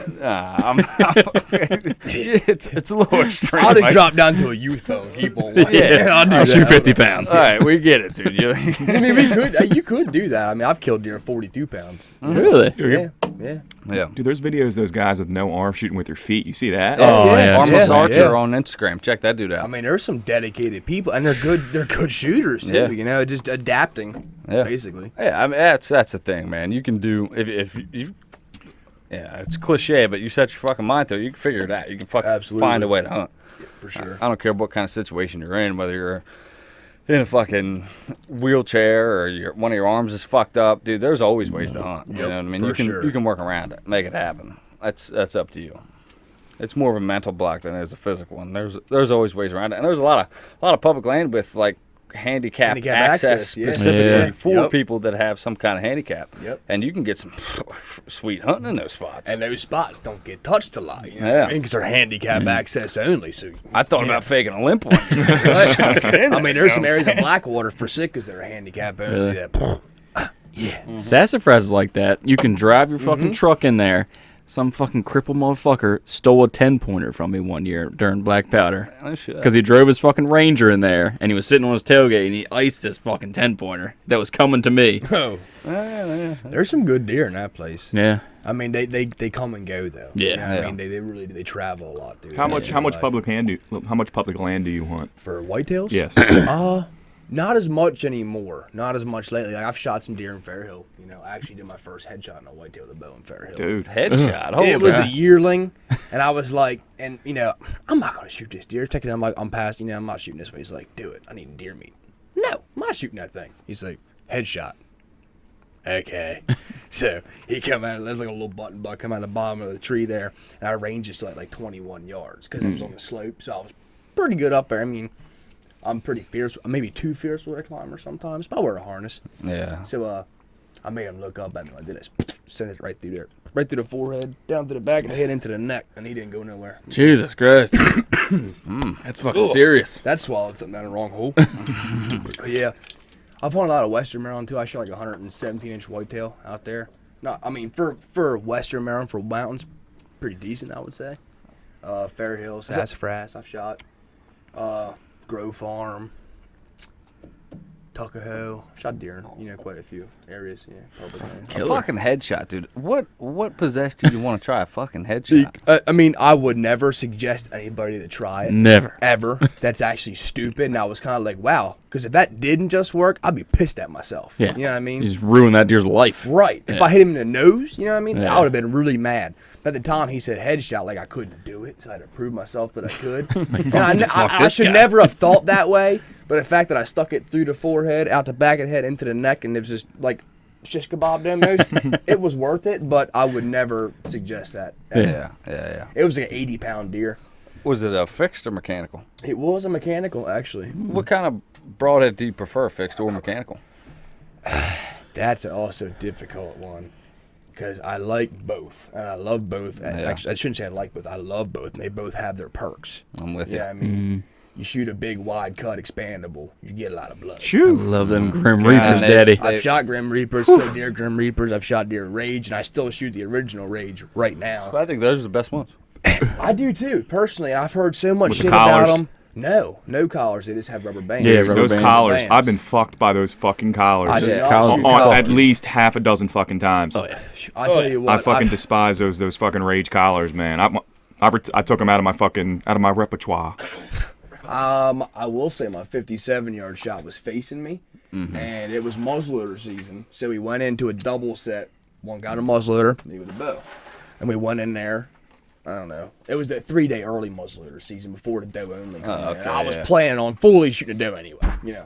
It's a little extreme. I'll just like- drop down to a youth bow and keep on. Yeah. I'll do I'll that. shoot 50 pounds. All right, we get it, dude. I mean, we could. You could do that. I mean, I've killed deer 42 pounds. Really? Yeah, yeah. Yeah. Dude, there's videos of those guys with no arm shooting with their feet. You see that? Oh, yeah. Armless yeah, Archer yeah. on Instagram. Check that dude out. I mean, there's some dedicated people, and they're good. They're good shooters too. Yeah. You know, just adapting, Yeah. basically. Yeah, I mean that's the thing, man. You can do if you. Yeah, it's cliche, but you set your fucking mind to it, you can figure it out. You can fucking Absolutely. find a way to hunt. For sure. I don't care what kind of situation you're in, whether you're in a fucking wheelchair or one of your arms is fucked up, dude. There's always ways to hunt. You know what I mean? for You can sure. you can work around it, make it happen. That's up to you. It's more of a mental block than it is a physical one. There's always ways around it, and there's a lot of public land with like handicapped Handicap access access, yeah. specifically Yeah. for Yep. people that have some kind of handicap. Yep. And you can get some sweet hunting in those spots. And those spots don't get touched a lot, you know Yeah. what I mean? Because they're handicap access only. So I thought about faking a limp one. I I mean, there's some areas of Blackwater for Sickas that are handicap only. Sassafras is like that. You can drive your fucking truck in there. Some fucking crippled motherfucker stole a 10-pointer from me one year during Black Powder. Oh, shit. Because he drove his fucking Ranger in there, and he was sitting on his tailgate, and he iced his fucking 10-pointer that was coming to me. Oh, there's some good deer in that place. Yeah. I mean, they come and go though. Yeah. You know what Yeah. I mean, they really do. They travel a lot, dude. How much Like, public land do you hunt? for whitetails? Yes. Not as much anymore. Not as much lately. Like I've shot some deer in Fairhill. You know, I actually did my first headshot in a whitetail with a bow in Fairhill. Dude. Headshot. Holy It was crap. a yearling, and I was like, and you know, I'm not gonna shoot this deer. Texting, I'm like, I'm past. You know, I'm not shooting this way. He's like, do it. I need deer meat. No, I'm not shooting that thing. He's like, headshot. Okay. So he come out. There's like a little button buck come out of the bottom of the tree there, and I ranged just to like 21 yards because it was on the slope. So I was pretty good up there. I mean, I'm pretty fierce, maybe too fierce with a climber sometimes, but I wear a harness. Yeah. So I made him look up at me like this, sent it right through there, right through the forehead, down to the back of the head, into the neck, and he didn't go nowhere. Jesus Christ. That's fucking serious. That swallowed something down the wrong hole. But yeah, I've hunted a lot of Western Maryland too. I shot like 117-inch whitetail out there. Not, I mean, for Western Maryland, for mountains, pretty decent, I would say. Fairhill, Sassafras, I've shot. Grove Farm, Tuckahoe. I've shot deer, you know, quite a few areas. Yeah, public land. A fucking headshot, dude. What possessed you to want to try a fucking headshot? I mean, I would never suggest anybody to try it. Never. Ever. That's actually stupid. And I was kind of like, wow. Because if that didn't just work, I'd be pissed at myself. Yeah. You know what I mean? You just ruined that deer's life. Right. If Yeah. I hit him in the nose, you know what I mean? Yeah. I would have been really mad. At the time, he said headshot, like I couldn't do it. So I had to prove myself that I could. And I this should guy. never have thought that way. But the fact that I stuck it through the forehead, out the back of the head, into the neck, and it was just like shish kebab almost, it was worth it. But I would never suggest that. ever. Yeah. It was like an 80-pound deer. Was it a fixed or mechanical? It was a mechanical, actually. What kind of broadhead do you prefer, fixed or mechanical? That's also a difficult one. Because I like both, and I love both. Actually, I shouldn't say I like both. I love both, and they both have their perks. I'm with you. Yeah, I mean, you shoot a big, wide cut, expandable, you get a lot of blood. I Shoot. love them Grim God, Reapers, they- daddy. I've shot Grim Reapers, killed deer Grim Reapers. I've shot deer Rage, and I still shoot the original Rage right now. I think those are the best ones. I do too, personally. I've heard so much With the shit about collars? them. No collars. They just have rubber bands. Yeah, rubber Those bands. collars. Bands. I've been fucked by those fucking collars. I did not collars- shoot on collars. at least half a dozen fucking times. Oh, yeah. I tell you what, I fucking I've- despise those fucking Rage collars, man. I took them out of my repertoire. I will say my 57-yard shot was facing me, and it was muzzleloader season. So we went into a double set. One got a muzzleloader, me with a bow, and we went in there. I don't know. It was the 3-day early muzzleloader season before the doe only. Came in. okay, And I was yeah. planning on fully shooting a doe anyway, you know.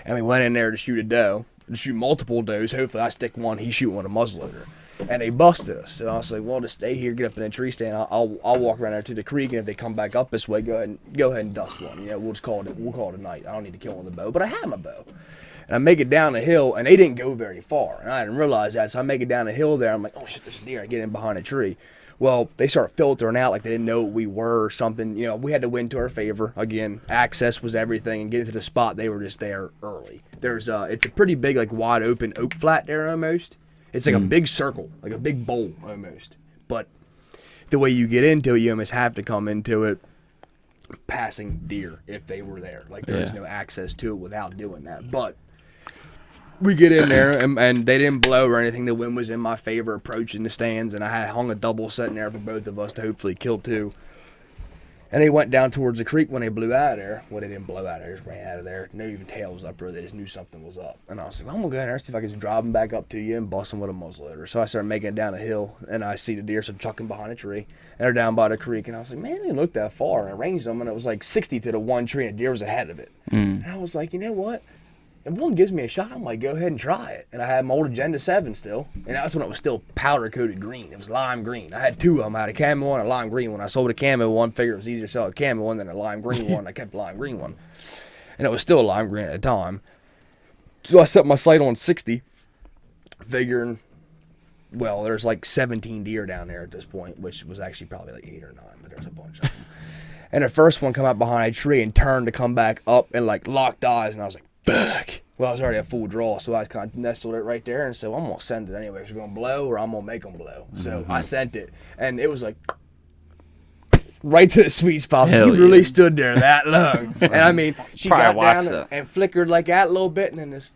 And we went in there to shoot a doe, to shoot multiple does. Hopefully, I stick one, he shoot one, a muzzleloader. And they busted us. So I was like, well, just stay here, get up in the tree stand. I'll walk around there to the creek, and if they come back up this way, go ahead and dust one. You know, we'll call it a night. I don't need to kill on the bow, but I have my bow. And I make it down the hill, and they didn't go very far. And I didn't realize that, so I make it down the hill there. I'm like, oh, shit, there's a deer. I get in behind a tree. Well, they start filtering out like they didn't know what we were or something. You know, we had to win to our favor. Again, access was everything, and getting to the spot, they were just there early. It's a pretty big, like, wide open oak flat there almost. It's like a big circle, like a big bowl almost. But the way you get into it, you almost have to come into it passing deer if they were there. Like, there is no access to it without doing that. But we get in there, and they didn't blow or anything. The wind was in my favor approaching the stands, and I had hung a double sitting there for both of us to hopefully kill two. And they went down towards the creek when they blew out of there. Well, they didn't blow out of there, just ran out of there. No even tail was up there. They just knew something was up. And I was like, well, I'm going to go in there, see if I can just drive them back up to you and bust them with a muzzleloader. So I started making it down a hill, and I see the deer, so chucking behind a tree. And they're down by the creek, and I was like, man, they didn't look that far. And I ranged them, and it was like 60 to the one tree, and the deer was ahead of it. And I was like, you know what? If one gives me a shot, I might go ahead and try it. And I had my old Agenda 7 still. And that's when it was still powder-coated green. It was lime green. I had two of them. I had a camo one and a lime green one. I sold a camo one, figured it was easier to sell a camo one than a lime green one. I kept the lime green one. And it was still a lime green at the time. So I set my sight on 60, figuring, well, there's like 17 deer down there at this point, which was actually probably like 8 or 9, but there's a bunch of them. And the first one come out behind a tree and turned to come back up and like locked eyes, and I was like, fuck. Well, I was already at full draw, so I kind of nestled it right there and said, well, I'm going to send it anyway. It's going to blow or I'm going to make them blow. So I sent it, and it was like right to the sweet spot. So you really stood there that long. And I mean, she got down and flickered like that a little bit, and then it's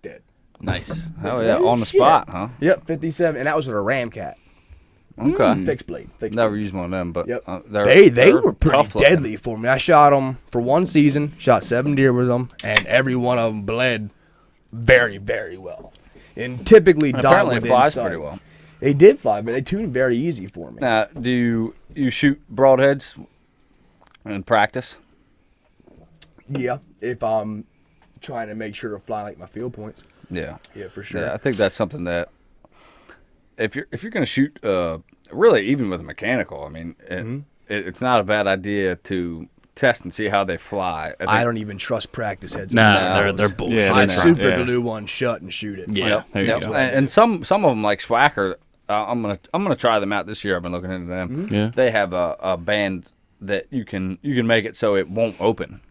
dead. Nice. Hell yeah, on the spot, huh? Yep, 57, and that was with a ram cat. Okay. Fixed blade. Never used one of them, but yep. They were pretty deadly for me. I shot them for one season, shot 7 deer with them, and every one of them bled very, very well. And typically died within flies sight. pretty well. They did fly, but they tuned very easy for me. Now, do you shoot broadheads in practice? Yeah, if I'm trying to make sure to fly like my field points. Yeah. Yeah, for sure. Yeah, I think that's something that if you're going to shoot, really even with a mechanical, I mean, it's not a bad idea to test and see how they fly. I don't even trust practice heads. Nah, they're bullshit. Yeah, I super glue one shut and shoot it. Yeah, there you go. And some of them like Swacker, I'm gonna try them out this year. I've been looking into them. Yeah. They have a band that you can make it so it won't open.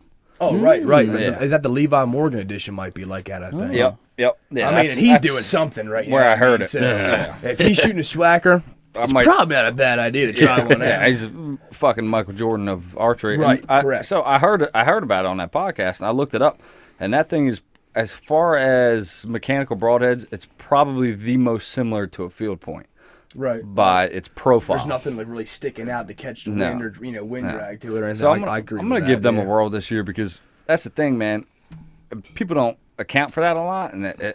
Oh, right. Yeah. Is that the Levi Morgan edition might be like that, I think. Yep. Yeah, I mean, he's doing something right now. where I heard it. So, if he's shooting a Swacker, it's probably not a bad idea to try one out. Yeah, he's fucking Michael Jordan of archery. Right, correct. So I heard about it on that podcast, and I looked it up, and that thing is, as far as mechanical broadheads, it's probably the most similar to a field point. Right. By its profile. There's nothing like really sticking out to catch the wind or wind drag to it or anything. So I agree. I'm gonna give them a whirl this year, because that's the thing, man. People don't account for that a lot, and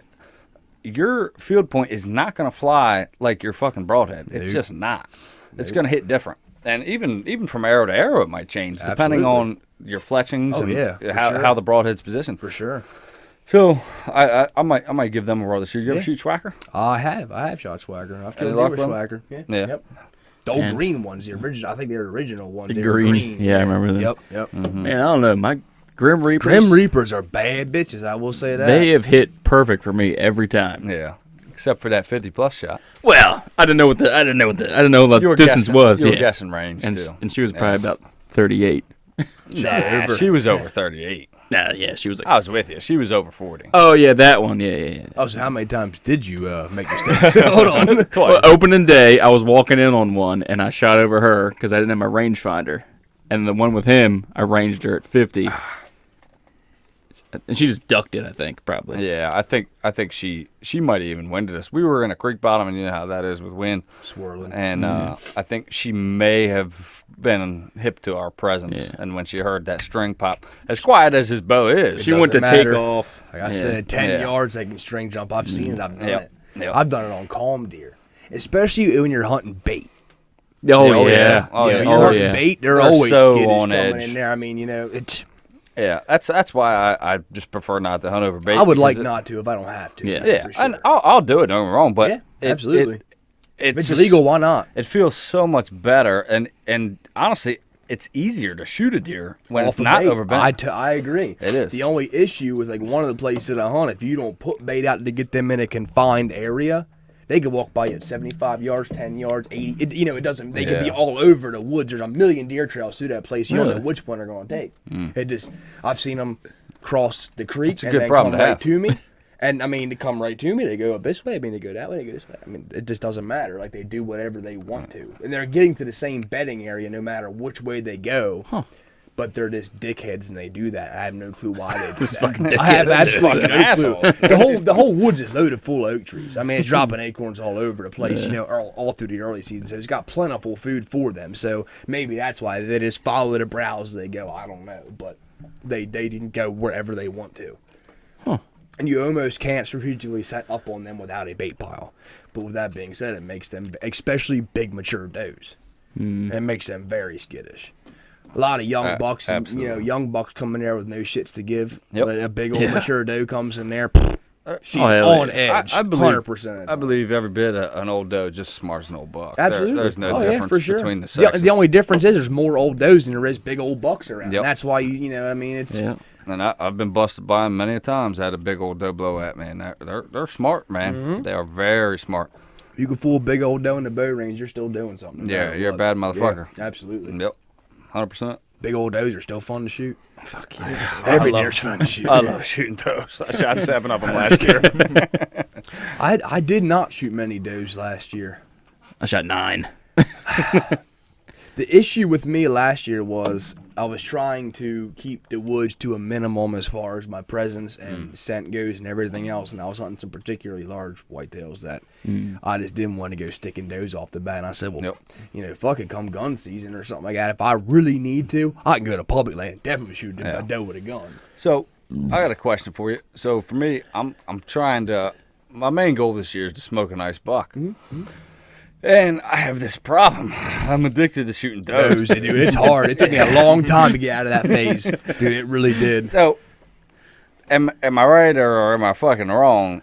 your field point is not gonna fly like your fucking broadhead. It's just not. It's gonna hit different, and even from arrow to arrow, it might change depending on your fletchings and how the broadhead's positioned. For sure. So I might give them a whirl this year. You ever shoot Swacker? I have shot Swagger. I've killed luck a with 'em? Swagger. Yeah. Yep. The old green ones, the original. I think they're the original ones. The They were green. Yeah, I remember them. Yep. Man, I don't know. My Grim Reapers. Grim Reapers are bad bitches. I will say that. They have hit perfect for me every time. Yeah. Except for that 50+ shot. Well, I didn't know what the distance guessing, was. You were guessing range and too. And she was probably about 38. Nah, she was over 38. Nah, yeah, she was like. I was with you. She was over 40. Oh yeah, that one. Yeah. Oh, so how many times did you make mistakes? Hold on. Twice. Well, opening day, I was walking in on one, and I shot over her because I didn't have my rangefinder. And the one with him, I ranged her at 50. And she just ducked it, I think, probably. Yeah, I think she might have even winded us. We were in a creek bottom, and you know how that is with wind. Swirling. And I think she may have been hip to our presence. Yeah. And when she heard that string pop, as quiet as his bow is, She went to take matter. off. Like I said, 10 yards, they can string jump. I've seen it. I've done it. Yep. I've done it on calm deer, especially when you're hunting bait. Oh yeah. Oh, yeah. When you're hunting yeah. bait, they're They're always so skittish on coming edge. in there. I mean, it's. Yeah, that's why I just prefer not to hunt over bait. I would like because not to if I don't have to. Yeah. Yeah, for sure. and I'll do it. Don't get me wrong, but absolutely. It's If it's just- illegal, why not? It feels so much better, and honestly, it's easier to shoot a deer when Off it's the not bait. overbent. I agree. It is. The only issue with like one of the places that I hunt, if you don't put bait out to get them in a confined area, they could walk by you at 75 yards, 10 yards, 80. It doesn't. They could be all over the woods. There's a million deer trails through that place. You don't know which one they're going to take. It just. I've seen them cross the creek and then come right to me. And I mean, they come right to me. They go up this way. I mean, they go that way. They go this way. I mean, it just doesn't matter. Like they do whatever they want to, and they're getting to the same bedding area no matter which way they go. But they're just dickheads, and they do that. I have no clue why they do that. Fucking I have dickheads. fucking no clue. The whole woods is loaded full of oak trees. I mean, it's dropping acorns all over the place, all through the early season. So it's got plentiful food for them. So maybe that's why they just follow the browse as they go. I don't know, but they didn't go wherever they want to. And you almost can't strategically set up on them without a bait pile. But with that being said, it makes them, especially big mature does, it makes them very skittish. A lot of young bucks, and, young bucks come in there with no shits to give. But a big old mature doe comes in there, she's on edge, I believe, 100%. I believe every bit an old doe just as smart as an old buck. Absolutely. There's no difference for sure. between the sexes. The only difference is there's more old does than there is big old bucks around. Yep. And that's why I mean, it's. Yeah. And I've been busted by them many times. I had a big old doe blow at me, and they're smart, man. They are very smart. You can fool a big old doe in the bow range, you're still doing something. Yeah, you're a bad motherfucker. Yeah, absolutely. Yep, 100%. Big old does are still fun to shoot. Fuck yeah. Every deer's fun to shoot. I love shooting does. I shot 7 of them last year. I did not shoot many does last year. I shot 9. The issue with me last year was I was trying to keep the woods to a minimum as far as my presence and scent goes and everything else, and I was hunting some particularly large whitetails that I just didn't want to go sticking does off the bat. And I said, well, fuck it, come gun season or something like that. If I really need to, I can go to public land, definitely shoot a doe with a gun. So I got a question for you. So for me, I'm trying to. My main goal this year is to smoke a nice buck. And I have this problem. I'm addicted to shooting does. Dude, it's hard. It took me a long time to get out of that phase. Dude, it really did. So, am I right or am I fucking wrong?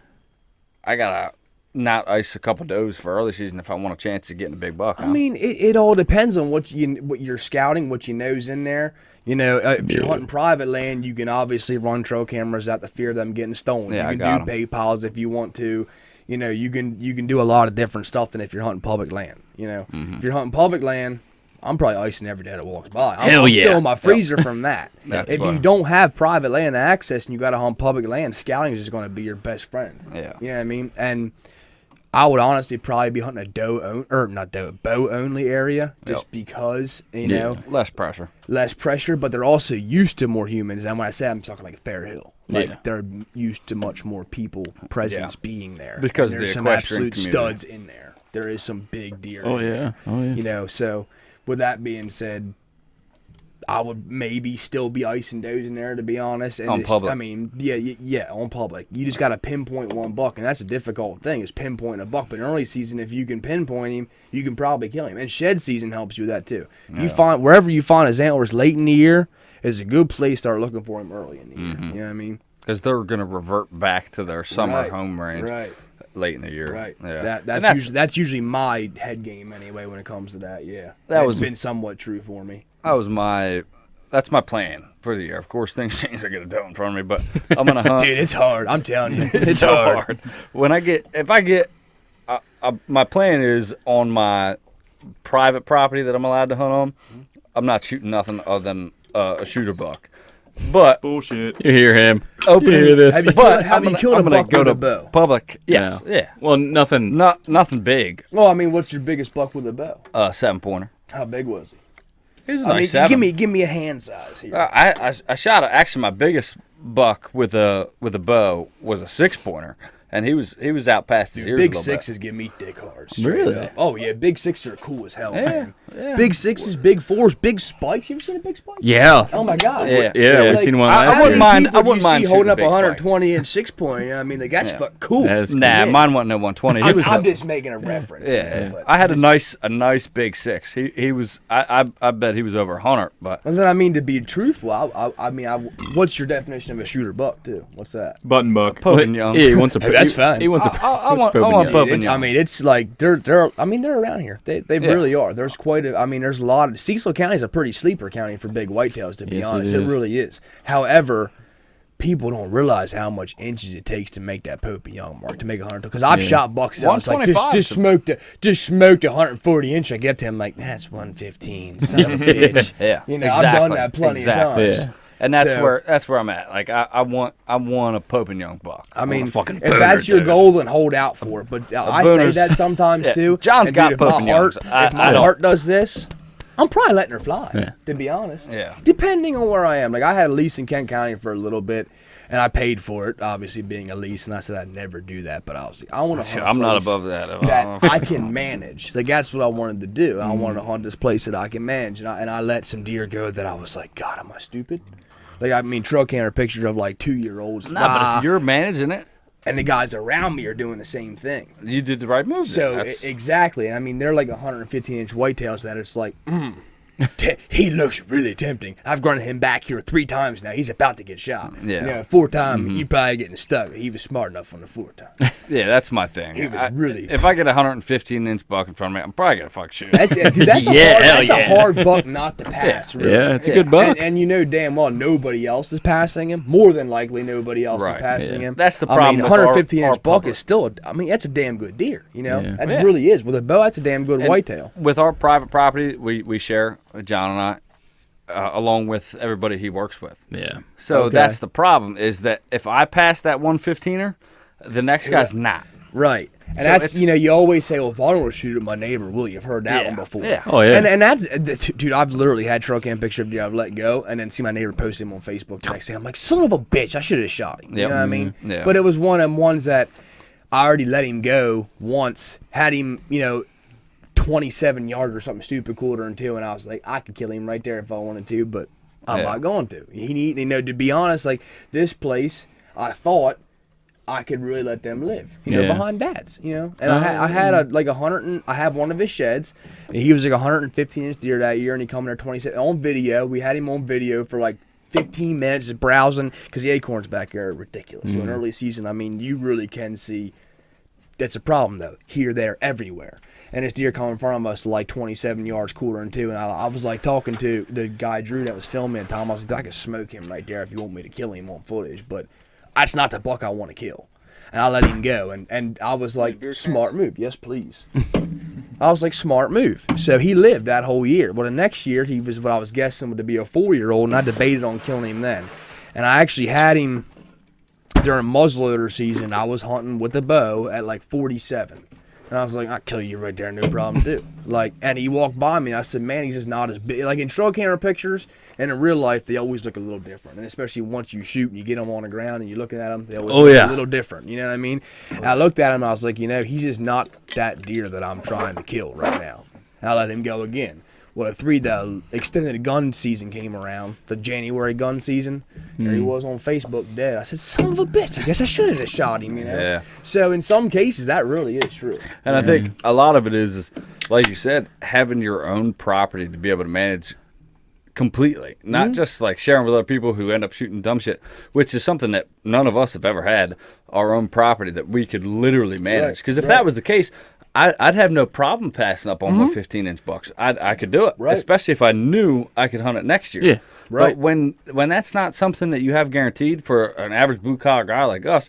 I gotta not ice a couple does for early season if I want a chance of getting a big buck. I mean, it all depends on what you're scouting, what you know's in there. If you're hunting private land, you can obviously run trail cameras out the fear of them getting stolen. Yeah, you can do bait piles if you want to. You can do a lot of different stuff than if you're hunting public land. If you're hunting public land, I'm probably icing every day that walks by. I'm filling my freezer from that. If you don't have private land access and you got to hunt public land, scouting is just going to be your best friend. Yeah. You know what I mean? And I would honestly probably be hunting a bow only area just because, less pressure. Less pressure, but they're also used to more humans. And when I say I'm talking like a Fair Hill. They're used to much more people presence being there. Because there's some equestrian absolute studs in there. There is some big deer. Oh yeah. So with that being said, I would maybe still be icing does in there, to be honest. And on public. I mean, yeah, on public. You just got to pinpoint one buck, and that's a difficult thing, is pinpointing a buck. But in early season, if you can pinpoint him, you can probably kill him. And shed season helps you with that too. You find wherever you find his antlers late in the year is a good place to start looking for him early in the year. You know what I mean? Because they're going to revert back to their summer home range late in the year. Right. Yeah. That's usually my head game anyway when it comes to that. Yeah. That's been somewhat true for me. That's my plan for the year. Of course, things change. I get a doe in front of me, but I'm gonna hunt. Dude, it's hard. I'm telling you, it's so hard. My plan is on my private property that I'm allowed to hunt on. I'm not shooting nothing other than a shooter buck. But bullshit. You hear him. Open. You hear this. Have you killed a buck with a bow? Public. Yes. No. Yeah. Well, nothing. Nothing big. Well, I mean, what's your biggest buck with a bow? 7-pointer. How big was he? He was a nice 7. Give me a hand size here. I shot actually my biggest buck with a bow was a 6-pointer, and he was out past his ears big a little sixes bit. give me dick hard. Really? Up. Oh yeah, big sixes are cool as hell. Man. Yeah. Big sixes, big 4s, big spikes. You ever seen a big spike? Yeah. Oh my god. Yeah, we've seen one last I wouldn't year. mind. I wouldn't mind holding up shooting a big 120-inch 6-point. I mean, like, that's cool. That is Nah, cool. mine wasn't no 120. He was. I'm just making a reference. Yeah. But I had a nice big 6. He was. I bet he was over 100. But and then I mean, to be truthful, I mean, what's your definition of a shooter buck too? What's that? Button buck. poking young. Yeah, he wants a. Have That's fine. He wants I want Popignon. I mean, it's like they're around here. They really are. There's there's a lot of Cecil County is a pretty sleeper county for big whitetails, to be honest. It really is. However, people don't realize how much inches it takes to make that Popignon mark, to make a 100. Because I've shot bucks out. It's like just smoked a 140 inch. I get to him like that's 115. Son of a bitch. Yeah, you know, I've done that plenty of times. Yeah. And that's where I'm at. Like I want a Popignon buck. I mean, if that's your goal, then hold out for it. But I say that sometimes too. John's got Popignons. If my heart does this, I'm probably letting her fly, to be honest. Yeah. Depending on where I am. Like, I had a lease in Kent County for a little bit, and I paid for it, obviously being a lease, and I said I'd never do that, but I was like, I want to hunt I'm not above that at all. that I can manage. Like, that's what I wanted to do. I wanted to hunt this place that I can manage, and I let some deer go that I was like, God, am I stupid? Like, I mean, trail camera pictures of, like, 2-year-olds. Nah, but if you're managing it, and the guys around me are doing the same thing. You did the right move. So, exactly. And I mean, they're like 115-inch whitetails that it's like, he looks really tempting. I've grunted him back here 3 times now. He's about to get shot. Yeah. You know, 4th time, you probably getting stuck. He was smart enough on the 4th time. Yeah, that's my thing. He was really. If I get a 115-inch buck in front of me, I'm probably gonna fuck shoot. That's a hard buck not to pass. Really. Yeah, it's a good buck. And you know damn well nobody else is passing him. More than likely, nobody else is passing him. That's the problem. I mean, 115-inch buck is still. That's a damn good deer. You know, that really is. With a bow, that's a damn good whitetail. With our private property, we share, John and I. Along with everybody he works with. Yeah. So that's the problem, is that if I pass that 115er, the next guy's not. Right. And so that's, you know, you always say, well, if I don't shoot at my neighbor, will you? You've heard that one before. Yeah. Oh, yeah. And that's, dude, I've literally had trail cam picture of deer I've let go and then see my neighbor post him on Facebook the next day. I'm like, son of a bitch, I should have shot him. You know what I mean? Yeah. But it was one of them ones that I already let him go once, had him, you know, 27 yards or something stupid, 1/4 and I was like, I could kill him right there if I wanted to, but I'm not going to. You know, to be honest, like, this place, I thought I could really let them live, you know, behind dads, you know. And I had I have one of his sheds, and he was like 115-inch deer that year, and he come in there 27 on video. We had him on video for like 15 minutes just browsing, because the acorns back there are ridiculous. So in early season, I mean, you really can see. That's a problem, though. Here, there, everywhere. And this deer coming in front of us like 27 yards, 1/4. And I was like talking to the guy, Drew, that was filming. Tom, I was like, I could smoke him right there if you want me to kill him on footage. But that's not the buck I want to kill. And I let him go. And I was like, smart move. Yes, please. I was like, smart move. So he lived that whole year. Well, the next year, he was what I was guessing would be a 4-year-old. And I debated on killing him then. And I actually had him during muzzleloader season. I was hunting with a bow at like 47. And I was like, I'll kill you right there, no problem, too. Like, and he walked by me, and I said, man, he's just not as big. Like, in trail camera pictures and in real life, they always look a little different. And especially once you shoot and you get them on the ground and you're looking at them, they always look a little different. You know what I mean? And I looked at him, and I was like, you know, he's just not that deer that I'm trying to kill right now. And I let him go again. Well, the extended gun season came around, the January gun season. There he was on Facebook dead. I said, son of a bitch, I guess I should have shot him, you know? Yeah. So in some cases, that really is true. And I think a lot of it is, like you said, having your own property to be able to manage completely. Not just like sharing with other people who end up shooting dumb shit, which is something that none of us have ever had, our own property that we could literally manage. Because if that was the case, I'd have no problem passing up on 115-inch bucks. I could do it, especially if I knew I could hunt it next year. Yeah, But when that's not something that you have guaranteed for an average blue-collar guy like us,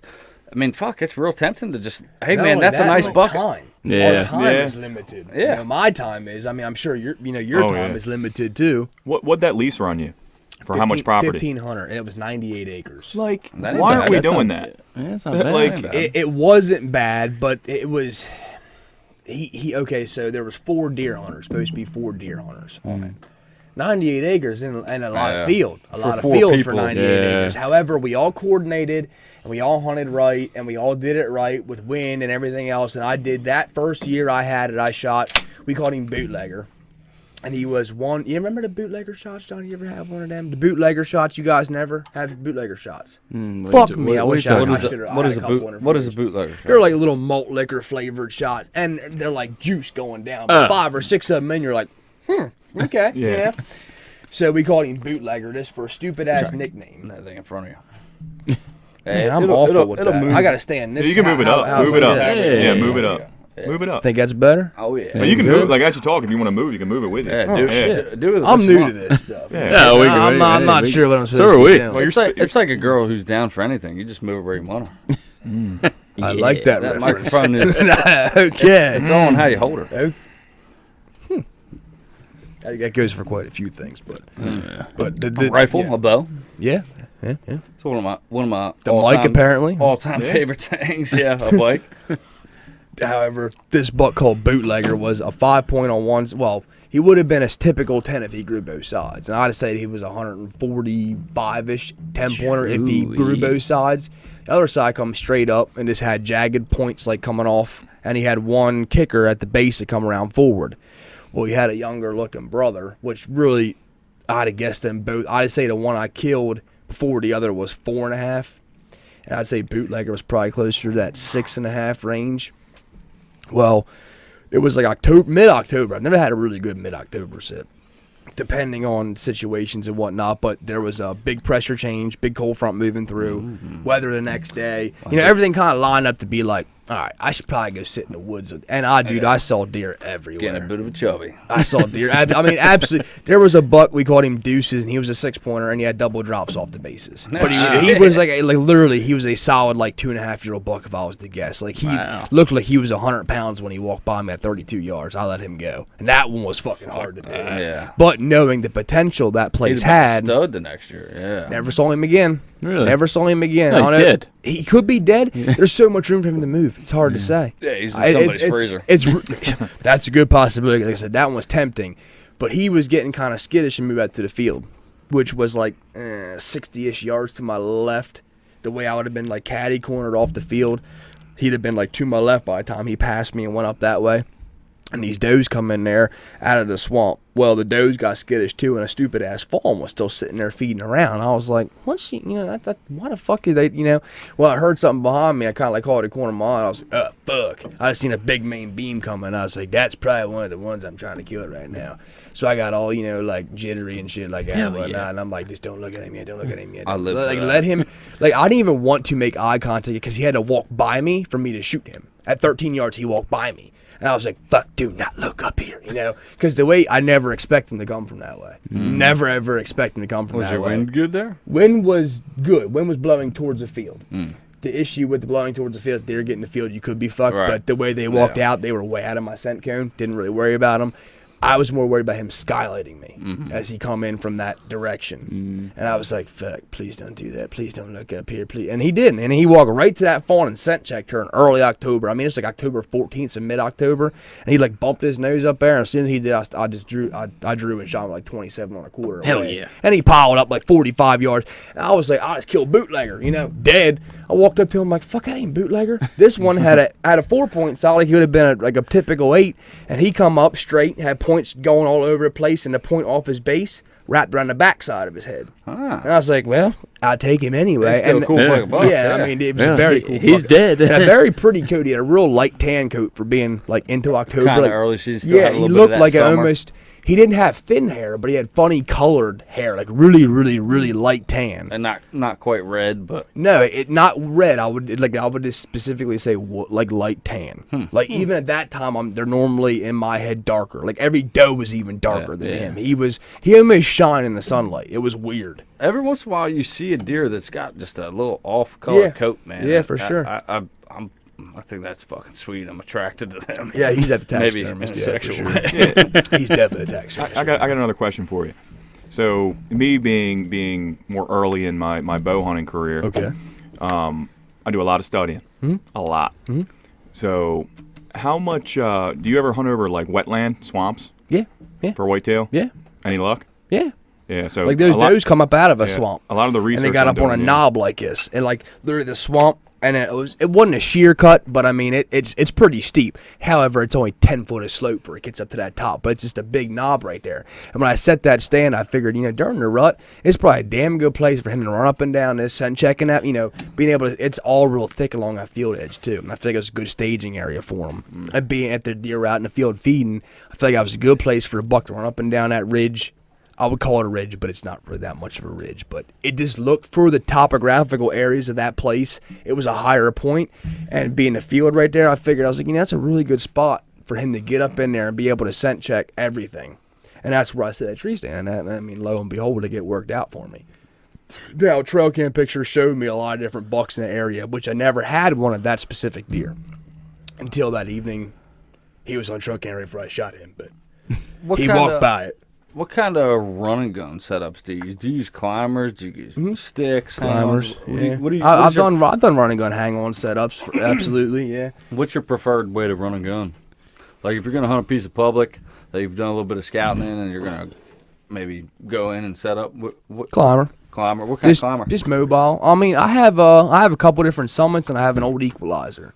I mean, fuck, it's real tempting to just, hey, man, that's a nice buck. Time. Yeah. Our time is limited. Yeah. You know, my time is. I mean, I'm sure your time is limited too. What'd that lease run you? For how much property? 1,500, and it was 98 acres. Like, why aren't we doing that? That's not bad. Like, It wasn't bad, but it was. Okay, so there was 4 deer hunters, supposed to be 4 deer hunters on it. 98 acres and a lot of field. A lot of field for 98 acres. However, we all coordinated and we all hunted right and we all did it right with wind and everything else. And I did that first year I had it. I shot, we called him Bootlegger. And he was one. You remember the bootlegger shots, John? You ever have one of them? The bootlegger shots. You guys never have bootlegger shots. Fuck me. I wish I should have. What is a bootlegger shot? They're like a little malt liquor flavored shot, and they're like juice going down. But 5 or 6 of them, and you're like, okay, yeah. So we called him Bootlegger, just for a stupid ass nickname. That thing in front of you. Man, I'm It'll- awful it'll- with it'll that. move. I gotta stand this. You can move it up. how's Move it up. this? Yeah, move it up. Move it up. Think that's better? Oh yeah. But you can move, like as you talk, if you want to move, you can move it with you. Yeah, Oh, do, shit. do with it I'm what you new want. to this stuff. Yeah. we I'm not sure what I'm supposed are to we. be doing. Well, It's like a girl who's down for anything. You just move her where you want her. I like that That reference. microphone is. Okay. It's all on how you hold her. That goes for quite a few things, but the Rifle, a bow. yeah. It's one of my The all-time- mic apparently. all-time favorite things. Yeah, a bike. However, this buck called Bootlegger was a 5-point on one. Well, he would have been a typical 10 if he grew both sides. And I'd say he was 145-ish 10-pointer if he grew both sides. The other side comes straight up and just had jagged points like coming off, and he had one kicker at the base that come around forward. Well, he had a younger looking brother, which really, I'd have guessed them both. I'd say the one I killed before the other was 4.5. And I'd say Bootlegger was probably closer to that 6.5 range. Well, it was like mid-October. I've never had a really good mid-October sit, depending on situations and whatnot. But there was a big pressure change, big cold front moving through, weather the next day. You know, everything kind of lined up to be like, all right, I should probably go sit in the woods. And I saw deer everywhere. Getting a bit of a chubby. I saw deer. I mean, absolutely. There was a buck, we called him Deuces, and he was a 6-pointer, and he had double drops off the bases. But he was like literally, he was a solid like 2.5-year-old buck if I was to guess. Like he looked like he was 100 pounds when he walked by me at 32 yards. I let him go, and that one was fucking hard to do. Yeah. But knowing the potential that place He's about to had, stud the next year. Yeah. never saw him again. Really? Never saw him again. No, I he's don't know. dead. He could be dead. There's so much room for him to move. It's hard to say. Yeah, he's in somebody's freezer. That's a good possibility. Like I said, that one was tempting, but he was getting kind of skittish and moved out to the field, which was like 60-ish yards to my left. The way I would have been like caddy cornered off the field, he'd have been like to my left by the time he passed me and went up that way. And these does come in there out of the swamp. Well, the does got skittish too, and a stupid ass fawn was still sitting there feeding around. I was like, "What's she? You know, why the fuck are they? You know?" Well, I heard something behind me. I kind of like caught the corner of my eye. I was like, fuck!" I just seen a big main beam coming. I was like, "That's probably one of the ones I'm trying to kill right now." So I got all like jittery and shit like that and whatnot. And I'm like, "Just don't look at him yet. Don't look at him yet." I live for like that. let him. Like I didn't even want to make eye contact because he had to walk by me for me to shoot him. At 13 yards, he walked by me. And I was like, fuck, do not look up here, you know? Because the way, I never expect him to come from that way. Never, ever expect him to come from Was that your way. wind good there? Wind was good. Wind was blowing towards the field. The issue with the blowing towards the field, they're getting the field, you could be fucked. Right. But the way they walked out, they were way out of my scent cone. Didn't really worry about them. I was more worried about him skylighting me as he come in from that direction. And I was like, fuck, please don't do that. Please don't look up here, please. And he didn't. And he walked right to that fawn and scent checked her in early October. I mean, it's like October 14th, so mid-October. And he like bumped his nose up there. And as soon as he did, I just drew and shot him like 27 on a quarter. Hell away. yeah. And he piled up like 45 yards. And I was like, I just killed Bootlegger, you know, dead. I walked up to him like, fuck, that ain't Bootlegger. This one had a 4-point solid. He would have been like a typical 8. And he come up straight, had points going all over the place, and the point off his base wrapped around the backside of his head. And I was like, well, I'll take him anyway. It's still And- cool fucking buck. yeah, I mean, it was a very cool He's buck. dead. And a very pretty coat. He had a real light tan coat for being like into October. Kind of like, early. She still yeah, had a he little bit of looked that like summer. almost. He didn't have thin hair, but he had funny colored hair, like really, really, really light tan. And not quite red, but No, it not red. I would just specifically say like light tan. Like even at that time, they're normally in my head darker. Like every doe was even darker than him. He almost shine in the sunlight. It was weird. every once in a while you see a deer that's got just a little off-color Yeah. coat, man. Yeah, for sure. I think that's fucking sweet. I'm attracted to them. Yeah, he's at the Maybe in a taxidermist. Yeah, sexual for sure. way. He's definitely a taxidermist. I got another question for you. So me being more early in my bow hunting career, Okay. I do a lot of studying, a lot. So how much do you ever hunt over like wetland swamps Yeah. Yeah. for whitetail? Yeah. Any luck? Yeah. Yeah. So Like those a lot- does come up out of a yeah, swamp. A lot of the And research they got I'm up on a doing, knob like this, and like literally the swamp, and it wasn't a sheer cut, but I mean it's pretty steep. However, it's only 10 foot of slope before it gets up to that top, but it's just a big knob right there. And when I set that stand, I figured, during the rut, it's probably a damn good place for him to run up and down this and checking out, being able to. It's all real thick along that field edge too, and I feel like it's a good staging area for him. And being at the deer out in the field feeding, I feel like that was a good place for a buck to run up and down that ridge. I would call it a ridge, but it's not really that much of a ridge. But it just looked for the topographical areas of that place. It was a higher point, and being a field right there, I figured, I was like, that's a really good spot for him to get up in there and be able to scent check everything. And that's where I set that tree stand at. And I mean, lo and behold, it worked out for me. Now, trail cam pictures showed me a lot of different bucks in the area, which I never had one of that specific deer until that evening. He was on trail cam right before I shot him, but he walked by it. What kind of run and gun setups do you use? Do you use climbers? Do you use sticks? Climbers. What do you, I've done run and gun hang on setups. Absolutely, yeah. What's your preferred way to run and gun? Like if you're gonna hunt a piece of public that you've done a little bit of scouting in, and you're gonna maybe go in and set up. What Climber. Climber. What kind of climber? Just mobile. I mean, I have a couple different summits, and I have an old equalizer.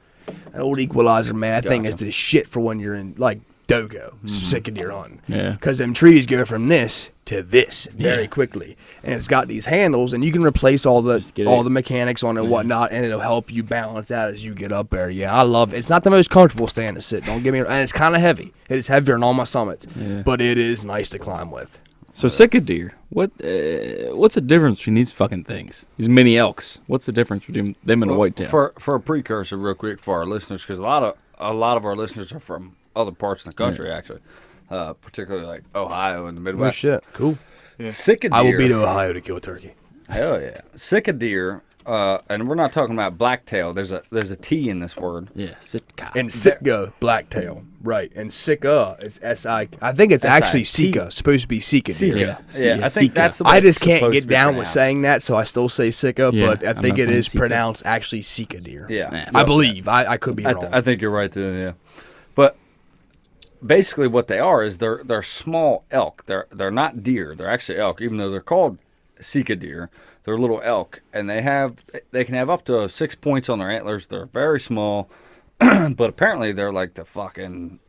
An old equalizer, man, that thing is the shit for when you're in like dogo, sick of deer hunting. Yeah. Because them trees go from this to this very quickly, and it's got these handles, and you can replace all the mechanics on it and whatnot, and it'll help you balance out as you get up there. Yeah, I love it. It's not the most comfortable stand to sit. Don't get me wrong, and it's kind of heavy. It is heavier than all my summits, but it is nice to climb with. So sick deer. What's the difference between these fucking things? These mini elks. What's the difference between them and a whitetail? For a precursor, real quick, for our listeners, because a lot of our listeners are from other parts of the country, actually, particularly like Ohio and the Midwest. Oh shit, cool. Yeah. Sick deer. I will be to Ohio to kill a turkey. Hell yeah, sick deer. And we're not talking about blacktail. There's a T in this word. Yeah, Sitka. And Sitka, blacktail, right? And Sika, it's S-I. I think it's actually Sika. Supposed to be Sika deer. Yeah, I think that's the way I just it's can't supposed get to be down with pronounced. saying that, so I still say Sika, Yeah, but I I'm think not it from is Sika. pronounced actually Sika deer. Yeah, I believe. I could be wrong. I think you're right too. Yeah, but basically what they are is they're small elk. They're not deer. They're actually elk, even though they're called Sika deer. They're little elk, and they can have up to 6 points on their antlers. They're very small, but apparently they're like the fucking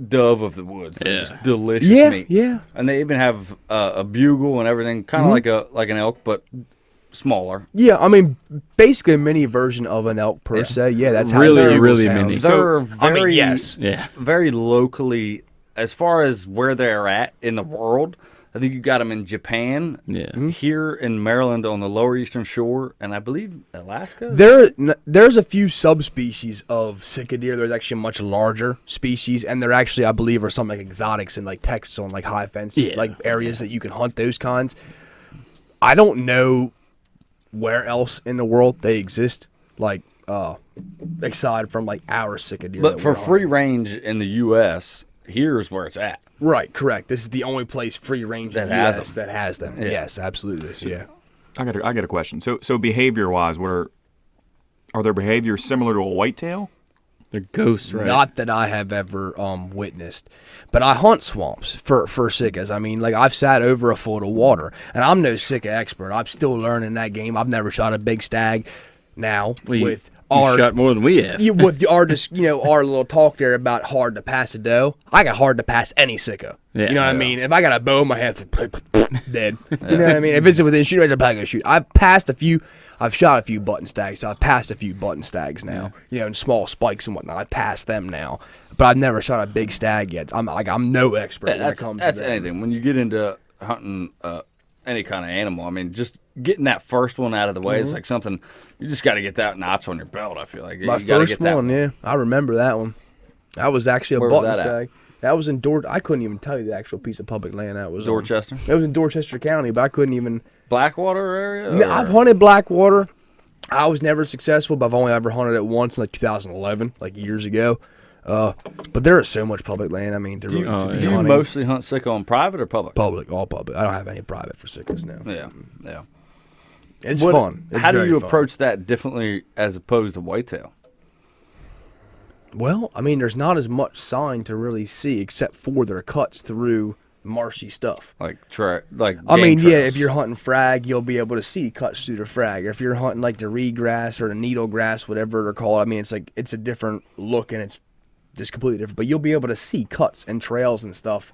dove of the woods. They're just delicious meat. Yeah. And they even have a bugle and everything, kind of like an elk, but smaller. Yeah, I mean, basically a mini version of an elk per se. Yeah, that's how Really, the bugle really sounds. mini. They're I mean, very, yes. Yeah. very locally, as far as where they're at in the world. I think you got them in Japan, here in Maryland on the lower eastern shore, and I believe Alaska. There's a few subspecies of Sika deer. There's actually a much larger species, and there actually, I believe, are some like exotics in like Texas on like high fence like areas that you can hunt those kinds. I don't know where else in the world they exist, like aside from like our Sika deer. But that for we're free hunting. range in the U.S., here's where it's at. Right, correct. This is the only place free range in the has US them. that has them. Yeah. Yes, absolutely. Yeah. I got a question. So behavior wise, are their behaviors similar to a whitetail? They're ghosts, right? Not that I have ever witnessed, but I hunt swamps for Sikas. I mean, like I've sat over a foot of water, and I'm no Sika expert. I'm still learning that game. I've never shot a big stag. Now with you shot more than we have. with our our little talk there about hard to pass a doe, I got hard to pass any Sika. Yeah. You know what I mean? If I got a bow in my hand, dead. You know what I mean? If it's within shooting range, I'm probably gonna shoot. I've shot a few button stags, so I've passed a few button stags now. And small spikes and whatnot. I've passed them now, but I've never shot a big stag yet. I'm no expert when it comes to That's that. anything. When you get into hunting any kind of animal, I mean, just getting that first one out of the way is like something you just got to get that notch on your belt. I feel like My you gotta first get that one, yeah, I remember that one. That was actually Where a was button that at? stag. That was in I couldn't even tell you the actual piece of public land that was on. Dorchester, It was in Dorchester County, but I couldn't even. Blackwater area. No, I've hunted Blackwater. I was never successful, but I've only ever hunted it once in like 2011, like years ago. But there is so much public land. I mean, to be Do you hunting. mostly hunt Sika on private or public? Public, all public. I don't have any private for Sikas now. Yeah. It's fun. It's How do very you fun. approach that differently as opposed to whitetail? Well, I mean, there's not as much sign to really see except for their cuts through marshy stuff. I I mean, yeah, if you're hunting frag, you'll be able to see cuts through the frag. If you're hunting like the reed grass or the needle grass, whatever they're called, I mean, it's a different look and it's just completely different. But you'll be able to see cuts and trails and stuff,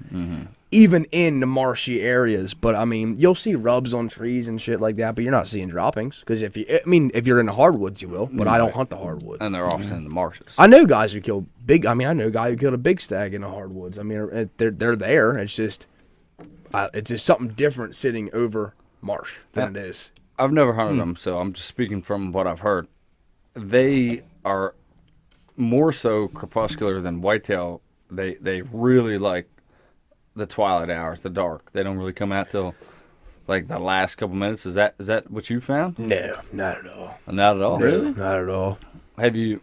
even in the marshy areas. But I mean, you'll see rubs on trees and shit like that. But you're not seeing droppings because if you're in the hardwoods, you will. But I don't hunt the hardwoods. and they're often in the marshes. I know guys who kill big. I mean, I know a guy who killed a big stag in the hardwoods. I mean, they're there. It's just it's just something different sitting over marsh than it is. I've never hunted them, so I'm just speaking from what I've heard. They are more so crepuscular than whitetail. They really like the twilight hours, the dark. They don't really come out till like the last couple minutes. Is that what you found? No, not at all. Not at all. No, Really? not at all. Have you?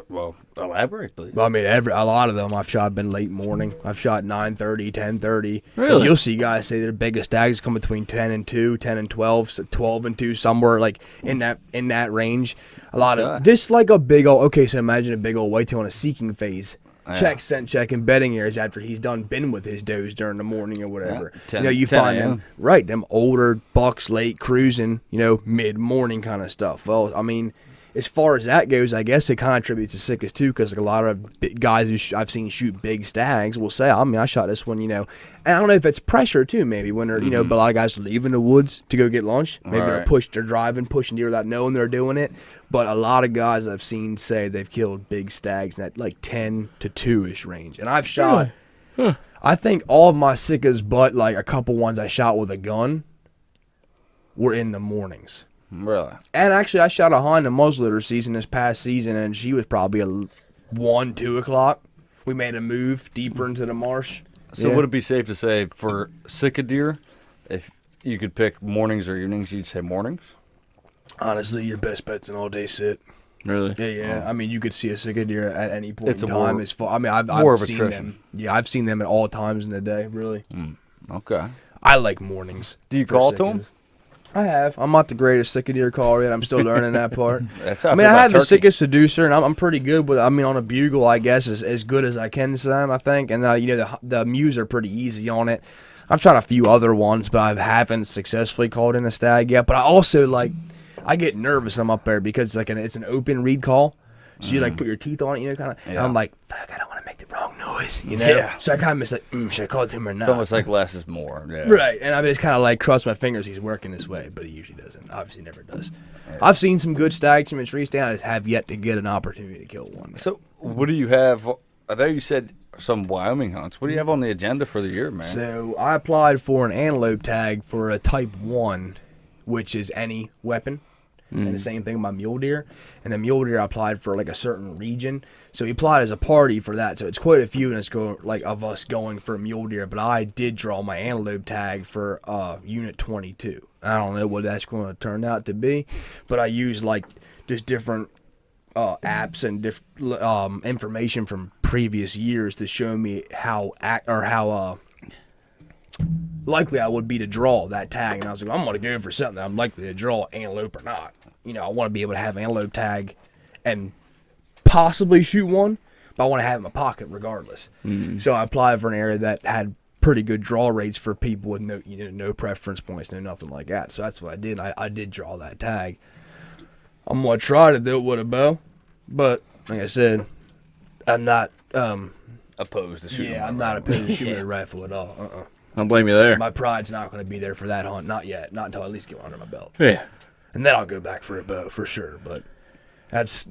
Well, elaborate, please. Well, I mean, a lot of them I've shot been late morning. I've shot 9:30, 10:30. Really? You'll see guys say their biggest stags come between 10 and 2, 10 and 12, 12 and 2, somewhere like in that range. A lot of just like a big old. Okay, so imagine a big old whitetail in a seeking phase. Yeah. Check, scent check, and bedding areas after he's been with his does during the morning or whatever. Yeah, 10 you know, you 10 find a.m. them right, them older bucks late cruising. You know, mid morning kind of stuff. Well, I mean, as far as that goes, I guess it contributes to sickest too, because like a lot of guys who I've seen shoot big stags will say, I mean, I shot this one, you know, and I don't know if it's pressure too, maybe when they're, you know, but a lot of guys are leaving the woods to go get lunch. Maybe they're driving, pushing deer without knowing they're doing it. But a lot of guys I've seen say they've killed big stags in that like 10 to 2-ish range. And I've shot, I think all of my sickas, but like a couple ones I shot with a gun were in the mornings. Really? And actually, I shot a hind in muzzleloader season this past season, and she was probably 1, 2 o'clock. We made a move deeper into the marsh. So would it be safe to say for sicka deer, if you could pick mornings or evenings, you'd say mornings? Honestly, your best bet's an all-day sit. Really? Yeah. I mean, you could see a sicka deer at any point It's in a time. more- As far, I mean, I've more of seen attrition. them. Yeah, I've seen them at all times in the day. Really, Okay. I like mornings. Do you for call to sickas. them? I have. I'm not the greatest sicka deer caller yet. I'm still learning that part. That's how I mean, feel I about have the turkey. sickest seducer, and I'm pretty good with. I mean, on a bugle, I guess as good as I can sound. I think, and you know, the mews are pretty easy on it. I've tried a few other ones, but I haven't successfully called in a stag yet. But I also I get nervous when I'm up there because it's an open reed call, so you like put your teeth on it, you know, kind of. And I'm like, fuck, I don't want to make the wrong noise, you know. Yeah. So I kind of like, should I call it to him or not? It's almost like less is more. Yeah. Right, and I just kind of like cross my fingers he's working this way, but he usually doesn't. Obviously, never does. I've seen some good stags from East Down. I just have yet to get an opportunity to kill one. So what do you have? I know you said some Wyoming hunts. What do you have on the agenda for the year, man? So I applied for an antelope tag for a Type 1, which is any weapon. And the same thing with my mule deer. And the mule deer I applied for like a certain region. So he applied as a party for that. So it's quite a few, and it's of us going for mule deer. But I did draw my antelope tag for Unit 22. I don't know what that's going to turn out to be, but I used just different apps and information from previous years to show me how likely I would be to draw that tag. And I was like, I'm going to go for something that I'm likely to draw, antelope or not. You know, I want to be able to have antelope tag and possibly shoot one, but I want to have it in my pocket regardless. So I applied for an area that had pretty good draw rates for people with no preference points, no nothing like that. So that's what I did. I did draw that tag. I'm going to try to do it with a bow, but like I said, I'm not Opposed to shooting. I'm not opposed to shooting a rifle at all. I don't blame you there. My pride's not going to be there for that hunt. Not yet. Not until I at least get one under my belt. Yeah. And then I'll go back for a bow for sure. But that's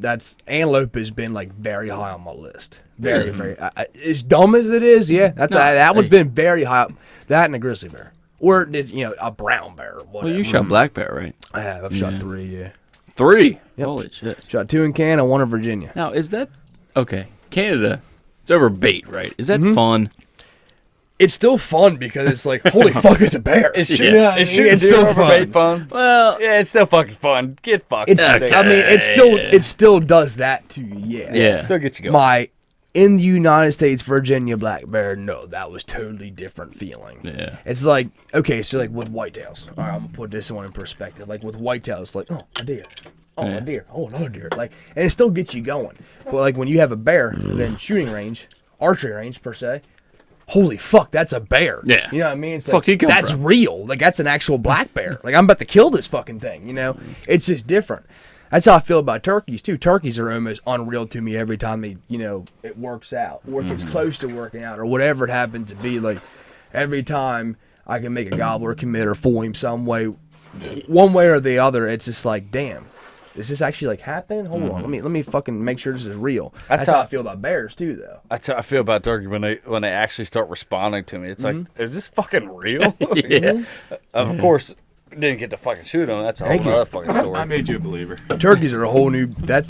antelope has been very high on my list. Very, very. As dumb as it is, yeah. That one's been very high up. That and a grizzly bear, or a brown bear. Or whatever. Well, you shot black bear, right? I have. I've shot 3. Yeah. 3. Yep. Holy shit. Shot 2 in Canada, 1 in Virginia. Now, is that okay? Canada, it's over bait, right? Is that fun? It's still fun because it's like, holy fuck, it's a bear. It's It's still fun. bait fun. Well, Yeah, it's still fucking fun. Get fucked. I mean, it still does that to you. Yeah. yeah. Still gets you going. My in the United States, Virginia black bear, no, that was totally different feeling. Yeah. It's like, okay, so with whitetails. All right, I'm gonna put this one in perspective. Like with whitetails, oh, a deer. Oh, a deer. Oh, another deer. And it still gets you going. But when you have a bear, then shooting range, archery range per se, holy fuck, that's a bear. Yeah. You know what I mean? It's Fuck he come that's from? real. That's an actual black bear. I'm about to kill this fucking thing, you know? It's just different. That's how I feel about turkeys, too. Turkeys are almost unreal to me every time it works out, or it gets close to working out, or whatever it happens to be. Every time I can make a gobbler commit or fool him some way, one way or the other, it's just damn. is this actually like happening? Hold on, let me fucking make sure this is real. That's That's how how- I feel about bears too, though. That's how I feel about turkey when they actually start responding to me. It's like, is this fucking real? Yeah. Of course, didn't get to fucking shoot them. That's a whole Thank you. other fucking story. I made you a believer. Turkeys are a whole new. That's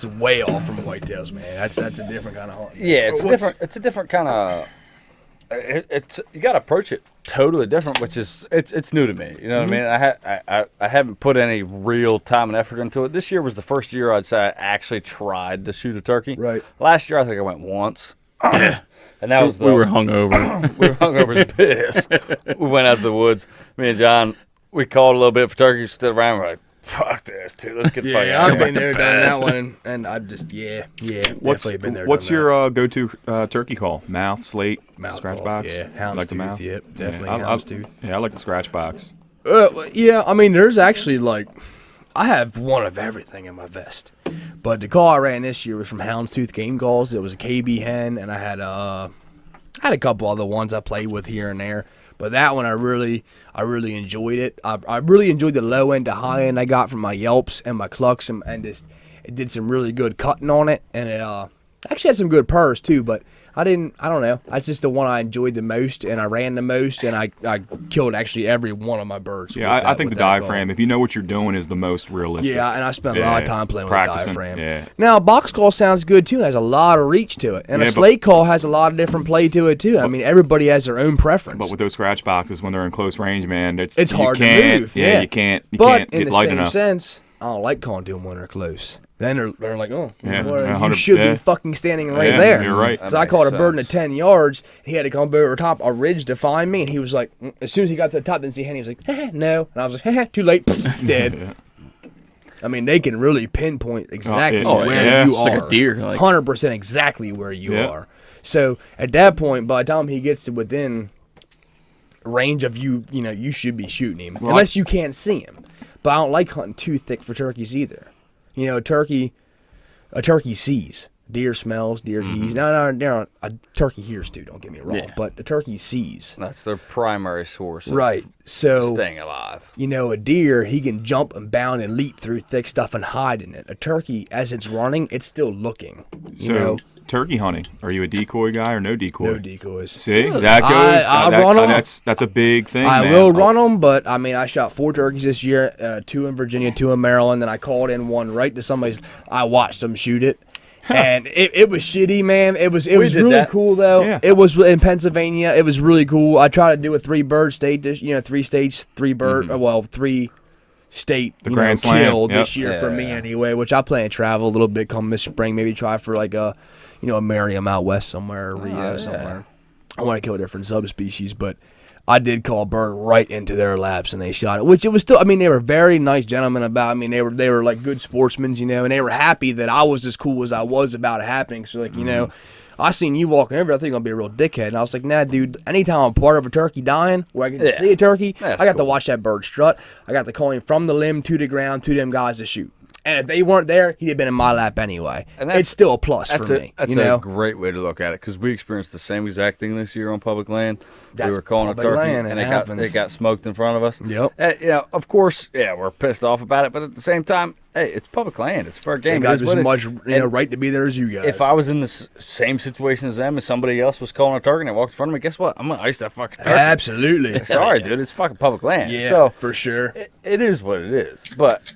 way off from whitetails, man. That's a different kind of hunt. Yeah, it's a different kind of. It's you got to approach it totally different, which is it's new to me. You know what I mean? I haven't put any real time and effort into it. This year was the first year I'd say I actually tried to shoot a turkey. Right. Last year I think I went once, and that was We were hungover. we were hungover as piss. We went out to the woods. Me and John, we called a little bit for turkey, stood around, we're like, fuck this, dude. Let's get the fuck Yeah, out I've of been here. there, done that one, and I just definitely been there. What's done your go-to turkey call? Mouth, slate, that. Mouth scratch call, box? Yeah, You like the houndstooth. mouth? Yep, definitely Yeah, houndstooth. Yeah, I like the scratch box. Yeah, I mean, there's actually like, I have one of everything in my vest. But the call I ran this year was from Houndstooth Game Calls. It was a KB hen, and I had a couple other ones I played with here and there. But that one I really enjoyed it. I really enjoyed the low end to high end I got from my Yelps and my Clucks, and just it did some really good cutting on it, and it actually had some good purrs too. But I don't know. That's just the one I enjoyed the most, and I ran the most, and I killed actually every one of my birds. Yeah, I think the diaphragm, if you know what you're doing, is the most realistic. Yeah, and I spent a lot of time playing with the Practicing, diaphragm. yeah. Now, box call sounds good too. It has a lot of reach to it, and Yeah, a but- slate call has a lot of different play to it too. I mean, everybody has their own preference. But with those scratch boxes, when they're in close range, man, it's It's you hard to can't- move, Yeah, yeah. you can't but in get the light same enough. sense, I don't like calling to them when they're close. Then they're like, oh, Yeah, well, you 100 should yeah. be fucking standing right Yeah, there. you're right. Because I That caught a makes bird in sense. 10 yards. He had to come over top a ridge to find me, and he was like, as soon as he got to the top, didn't see hen, he was like, no. And I was like, too late, dead. I mean, they can really pinpoint exactly yeah. where Yeah. you It's are. like a deer, like- 100% exactly where you Yeah. are. So at that point, by the time he gets to within range of you, you should be shooting him. Well, unless you can't see him. But I don't like hunting too thick for turkeys either. A turkey sees. Deer smells, deer hears. No, a turkey hears too, don't get me wrong. Yeah. But a turkey sees. That's their primary source of Right. So staying alive. a deer, he can jump and bound and leap through thick stuff and hide in it. A turkey, as it's running, it's still looking. So, turkey hunting, are you a decoy guy or no decoy? No decoys. See, that goes. I'll run 'em. That's a big thing. I man. will run them, but I mean, I shot 4 turkeys this year, 2 in Virginia, 2 in Maryland. Then I called in one right to somebody's. I watched them shoot it. And it was shitty, man. It was did really that. cool though. Yeah. It was in Pennsylvania. It was really cool. I tried to do a 3-bird state, 3 states, 3 bird. Well, 3 state Grand Slam. kill Yep. this year for me anyway. Which I plan to travel a little bit come this spring. Maybe try for like a Merriam out west somewhere, or Rio somewhere. I want to kill a different subspecies, but I did call a bird right into their laps and they shot it, which it was still, I mean, they were very nice gentlemen about, I mean, they were like good sportsmen, and they were happy that I was as cool as I was about it happening. So like, I seen you walking over, I think I'm gonna be a real dickhead. And I was like, nah, dude, anytime I'm part of a turkey dying, where I get to see a turkey, That's I got to cool. watch that bird strut. I got to call him from the limb to the ground to them guys to shoot. And if they weren't there, he'd have been in my lap anyway. And It's still a plus That's for me. That's a great way to look at it, because we experienced the same exact thing this year on public land. That's we were calling a public turkey, land, and it happens. it got smoked in front of us. Yep. Of course, we're pissed off about it, but at the same time, hey, it's public land. It's fair game. They It got is as what it is. much And right to be there as you guys. if I was in the same situation as them, and somebody else was calling a turkey and they walked in front of me, guess what? I'm gonna ice that fucking turkey. Absolutely. Sorry, dude. It's fucking public land. Yeah, So for sure. it is what it is. But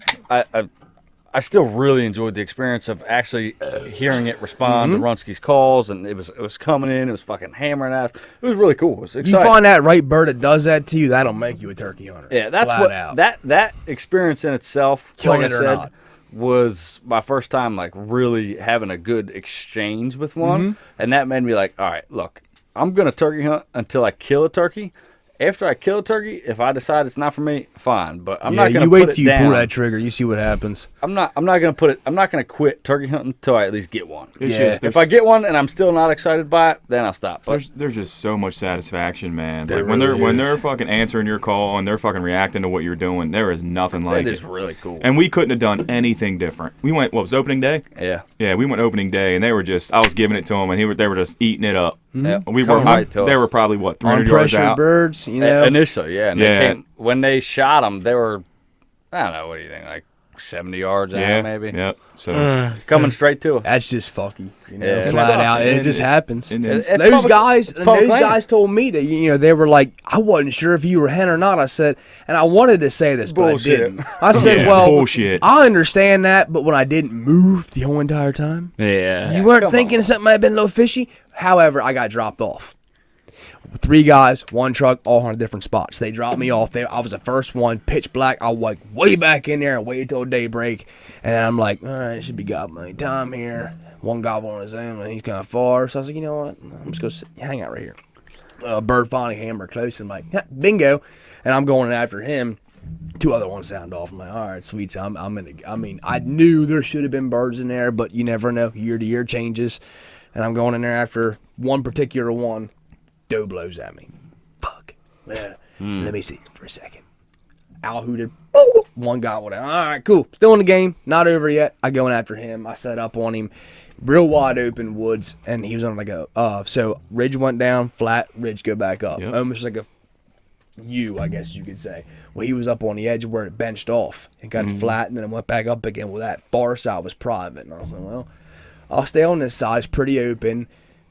I still really enjoyed the experience of actually hearing it respond to Runsky's calls, and it was coming in, it was fucking hammering ass. It was really cool. It was You exciting. find that right bird that does that to you, that'll make you a turkey hunter. Yeah, that's Flat what out. that experience in itself, Killing like it I or said, not. was my first time like really having a good exchange with one, and that made me like, all right, look, I'm gonna turkey hunt until I kill a turkey. After I kill a turkey, if I decide it's not for me, fine. But I'm not gonna you wait put it till you down. pull that trigger, you see what happens. I'm not gonna quit turkey hunting until I at least get one. It's Yeah. just, If I get one and I'm still not excited by it, then I'll stop. But there's just so much satisfaction, man. There Like when really they're is. fucking answering your call and they're fucking reacting to what you're doing, there is nothing like it it. is really cool. And we couldn't have done anything different. We went, what was opening day? Yeah. Yeah, we went opening day, and I was giving it to them, and they were just eating it up. Yeah. We Coming were, right to they us. were probably what 300 yards Unpressured out. birds, you know. Initially, yeah. And Yeah. when they shot them, they were, I don't know, what do you think, like 70 yards Yeah, out, maybe. Yep. So Coming straight to it. That's just fucky, Yeah. flat It out. sucks. It just happens. and then, It's Those public- guys, it's and public those land. guys told me that they were like, I wasn't sure if you were hen or not. I said, and I wanted to say this, but Bullshit. I didn't. I said, Yeah, well, bullshit. I understand that, but when I didn't move the whole entire time, Yeah. you weren't Come thinking on. something might have been a little fishy. However, I got dropped off. 3 guys, 1 truck, all on different spots. They dropped me off. I was the first one, pitch black. I was like way back in there and waited till daybreak. And then I'm like, all right, should be gobbling time here. One gobble on his own, and he's kind of far. So I was like, you know what? I'm just going to hang out right here. Bird finally hammered close, and I'm like, bingo. And I'm going after him. 2 other ones sound off. I'm like, all right, sweet. So I knew there should have been birds in there, but you never know. Year to year changes. And I'm going in there after one particular one. Doe blows at me. Fuck. Yeah. Let me see for a second. Owl hooted. One gobbled down. All right, cool. Still in the game. Not over yet. I going after him. I set up on him. Real wide open woods, and he was on like a so ridge went down, flat, ridge go back up. Yep. Almost like a U, I guess you could say. Well, he was up on the edge where it benched off and got flat, and then it went back up again. Well, that far side was private, and I was like, well, I'll stay on this side. It's pretty open.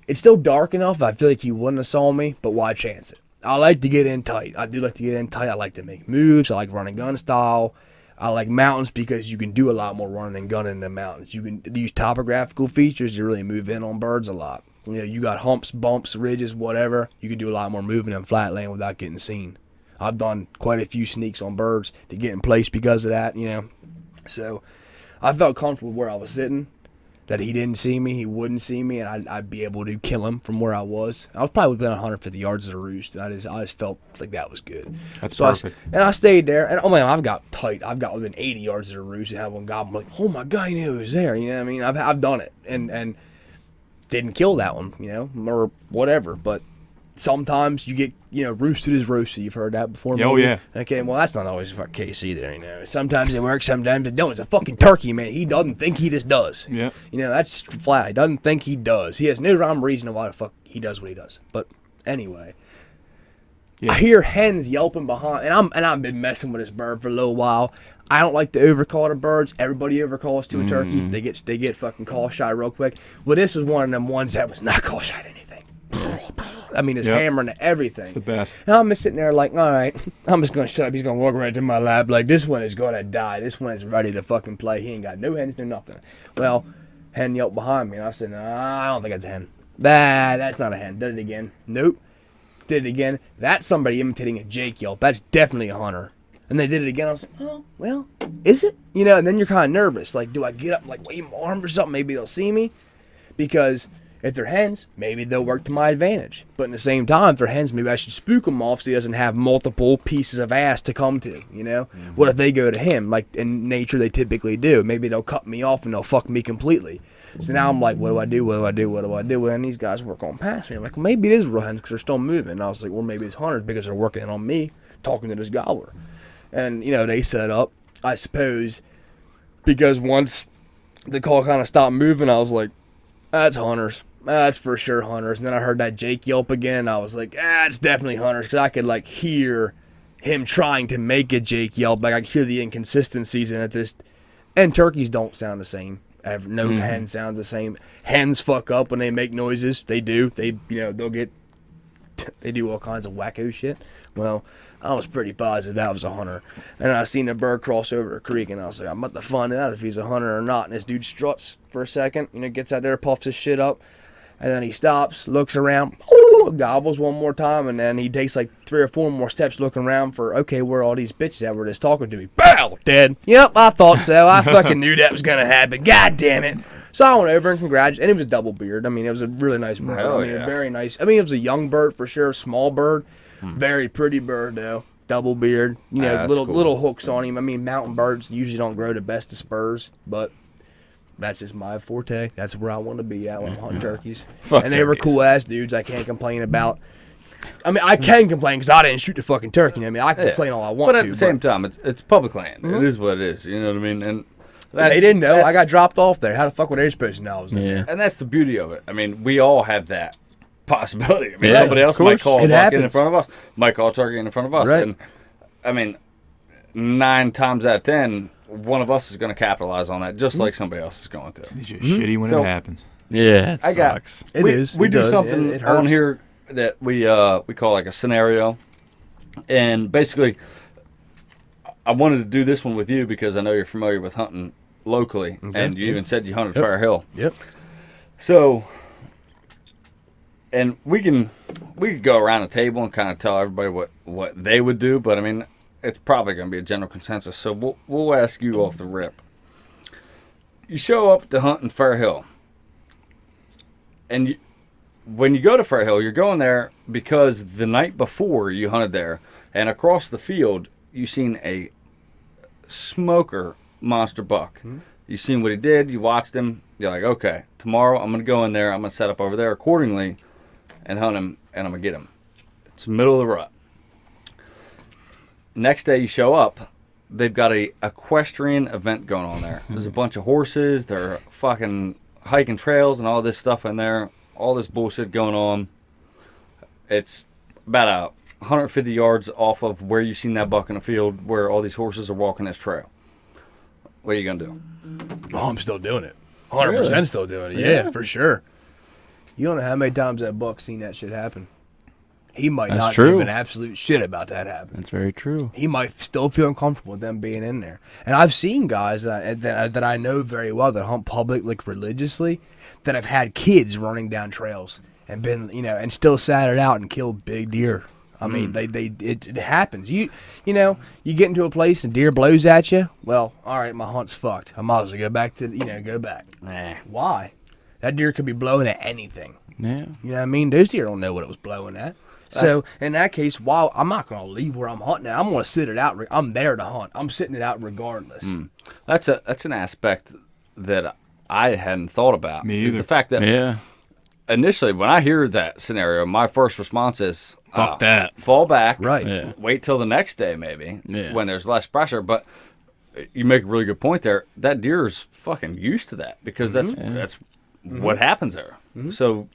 It's still dark enough. I feel like he wouldn't have saw me, but why chance it? I like to get in tight. I do like to get in tight. I like to make moves. I like running gun style. I like mountains because you can do a lot more running and gunning in the mountains. You can use topographical features to really move in on birds a lot. You got humps, bumps, ridges, whatever. You can do a lot more moving in flat land without getting seen. I've done quite a few sneaks on birds to get in place because of that, So I felt comfortable where I was sitting, that he didn't see me, he wouldn't see me, and I'd be able to kill him from where I was. I was probably within 150 yards of the roost, and I just felt like that was good. That's So perfect. I stayed there, and oh man, I've got tight. I've got within 80 yards of the roost, and had one goblin like, oh my god, he knew he was there. You know what I mean? I've done it, and didn't kill that one, or whatever. But sometimes you get, roosted is roasted. You've heard that before. Oh, maybe? yeah. Okay, well, that's not always the case either, Sometimes it works, sometimes it don't. It's a fucking turkey, man. He doesn't think he just does. Yeah. That's just flat. He doesn't think he does. He has no rhyme or reason why the fuck he does what he does. But anyway, Yeah. I hear hens yelping behind, and I've been messing with this bird for a little while. I don't like to overcall the birds. Everybody overcalls to a turkey. They get fucking call shy real quick. Well, this was one of them ones that was not call shy to anything. I mean, it's Yep. hammering at everything. It's the best. And I'm just sitting there like, all right, I'm just going to shut up. He's going to walk right to my lap. Like, this one is going to die. This one is ready to fucking play. He ain't got no hens, no nothing. Well, hen yelped behind me, and I said, nah, I don't think that's a hen. That's not a hen. Did it again. Nope. Did it again. That's somebody imitating a Jake yelp. That's definitely a hunter. And they did it again. I was like, oh, well, is it? And then you're kind of nervous. Like, do I get up and, like, wave my arm or something? Maybe they'll see me. Because if they're hens, maybe they'll work to my advantage. But at the same time, if they're hens, maybe I should spook them off so he doesn't have multiple pieces of ass to come to, What if they go to him? Like, in nature, they typically do. Maybe they'll cut me off and they'll fuck me completely. So now I'm like, what do I do? What do I do? What do I do? And these guys work on past me. I'm like, well, maybe it is real hens because they're still moving. And I was like, well, maybe it's hunters because they're working on me, talking to this gobbler. And, they set up, I suppose, because once the call kind of stopped moving, I was like, that's hunters. That's for sure hunters. And then I heard that Jake yelp again. I was like, it's definitely hunters. Because I could, like, hear him trying to make a Jake yelp. Like, I could hear the inconsistencies in it. And turkeys don't sound the same. No hen sounds the same. Hens fuck up when they make noises. They do. They do all kinds of wacko shit. Well, I was pretty positive that was a hunter. And I seen a bird cross over a creek, and I was like, I'm about to find out if he's a hunter or not. And this dude struts for a second, gets out there, puffs his shit up, and then he stops, looks around, gobbles one more time, and then he takes like 3 or 4 more steps looking around for, okay, where are all these bitches that were just talking to me? Bow! Dead. Yep, I thought so. I fucking knew that was going to happen. God damn it. So I went over and congratulated, and it was a double beard. I mean, it was a really nice bird. Hell a yeah. very nice. I mean, it was a young bird for sure, small bird. Very pretty bird, though. Double beard. That's little cool. little hooks on him. I mean, mountain birds usually don't grow the best of spurs, but that's just my forte. That's where I want to be at when I'm hunting turkeys. Fuck And they were turkeys. cool-ass dudes. I can't complain about. I mean, I can complain because I didn't shoot the fucking turkey. I mean, I can complain all I want But to. at the same time, it's public land. It is what it is. You know what I mean? And they didn't know. I that's- got dropped off there. How the fuck were they supposed to know I was there? Yeah. And that's the beauty of it. I mean, we all have that possibility. I mean, Yeah, somebody else of course. might call a It buck in happens. front of us, might call a turkey in front of us. Right. And I mean, 9 times out of 10, one of us is going to capitalize on that, just like somebody else is going to. It's just shitty when So- it happens. Yeah, it I got- sucks. We It do does. something It on hurts. here that we call like a scenario, and basically, I wanted to do this one with you because I know you're familiar with hunting locally, and you even said you hunted Fair Hill. Yep. So, and we could go around the table and kind of tell everybody what they would do, but I mean, it's probably going to be a general consensus. So we'll ask you off the rip. You show up to hunt in Fair Hill, and when you go to Fair Hill, you're going there because the night before you hunted there, and across the field you seen a smoker monster buck. You seen what he did, you watched him, you're like, okay, tomorrow I'm going to go in there, I'm going to set up over there accordingly and hunt him, and I'm going to get him. It's the middle of the rut. Next day you show up, they've got a equestrian event going on there. There's a bunch of horses, they're fucking hiking trails and all this stuff in there, all this bullshit going on. It's about 150 yards off of where you seen that buck in the field where all these horses are walking this trail. What are you going to do? Oh, I'm still doing it. 100% still doing it. Yeah, for sure. You don't know how many times that buck seen that shit happen. He might That's not true. give an absolute shit about that happening. That's very true. He might still feel uncomfortable with them being in there. And I've seen guys that I know very well that hunt public, like religiously, that have had kids running down trails and been, and still sat it out and killed big deer. I mean, it happens. You get into a place and deer blows at you. Well, all right, my hunt's fucked. I might as well go back to, go back. Nah. Why? That deer could be blowing at anything. Yeah. You know what I mean? Those deer don't know what it was blowing at. So in that case, while I'm not going to leave where I'm hunting at, I'm going to sit it out. I'm there to hunt. I'm sitting it out regardless. That's an aspect that I hadn't thought about. Me is either. the fact that Yeah. initially when I hear that scenario, my first response is Fuck that. fall back, Right. Yeah. wait till the next day maybe Yeah. when there's less pressure. But you make a really good point there. That deer is fucking used to that because that's what happens there. So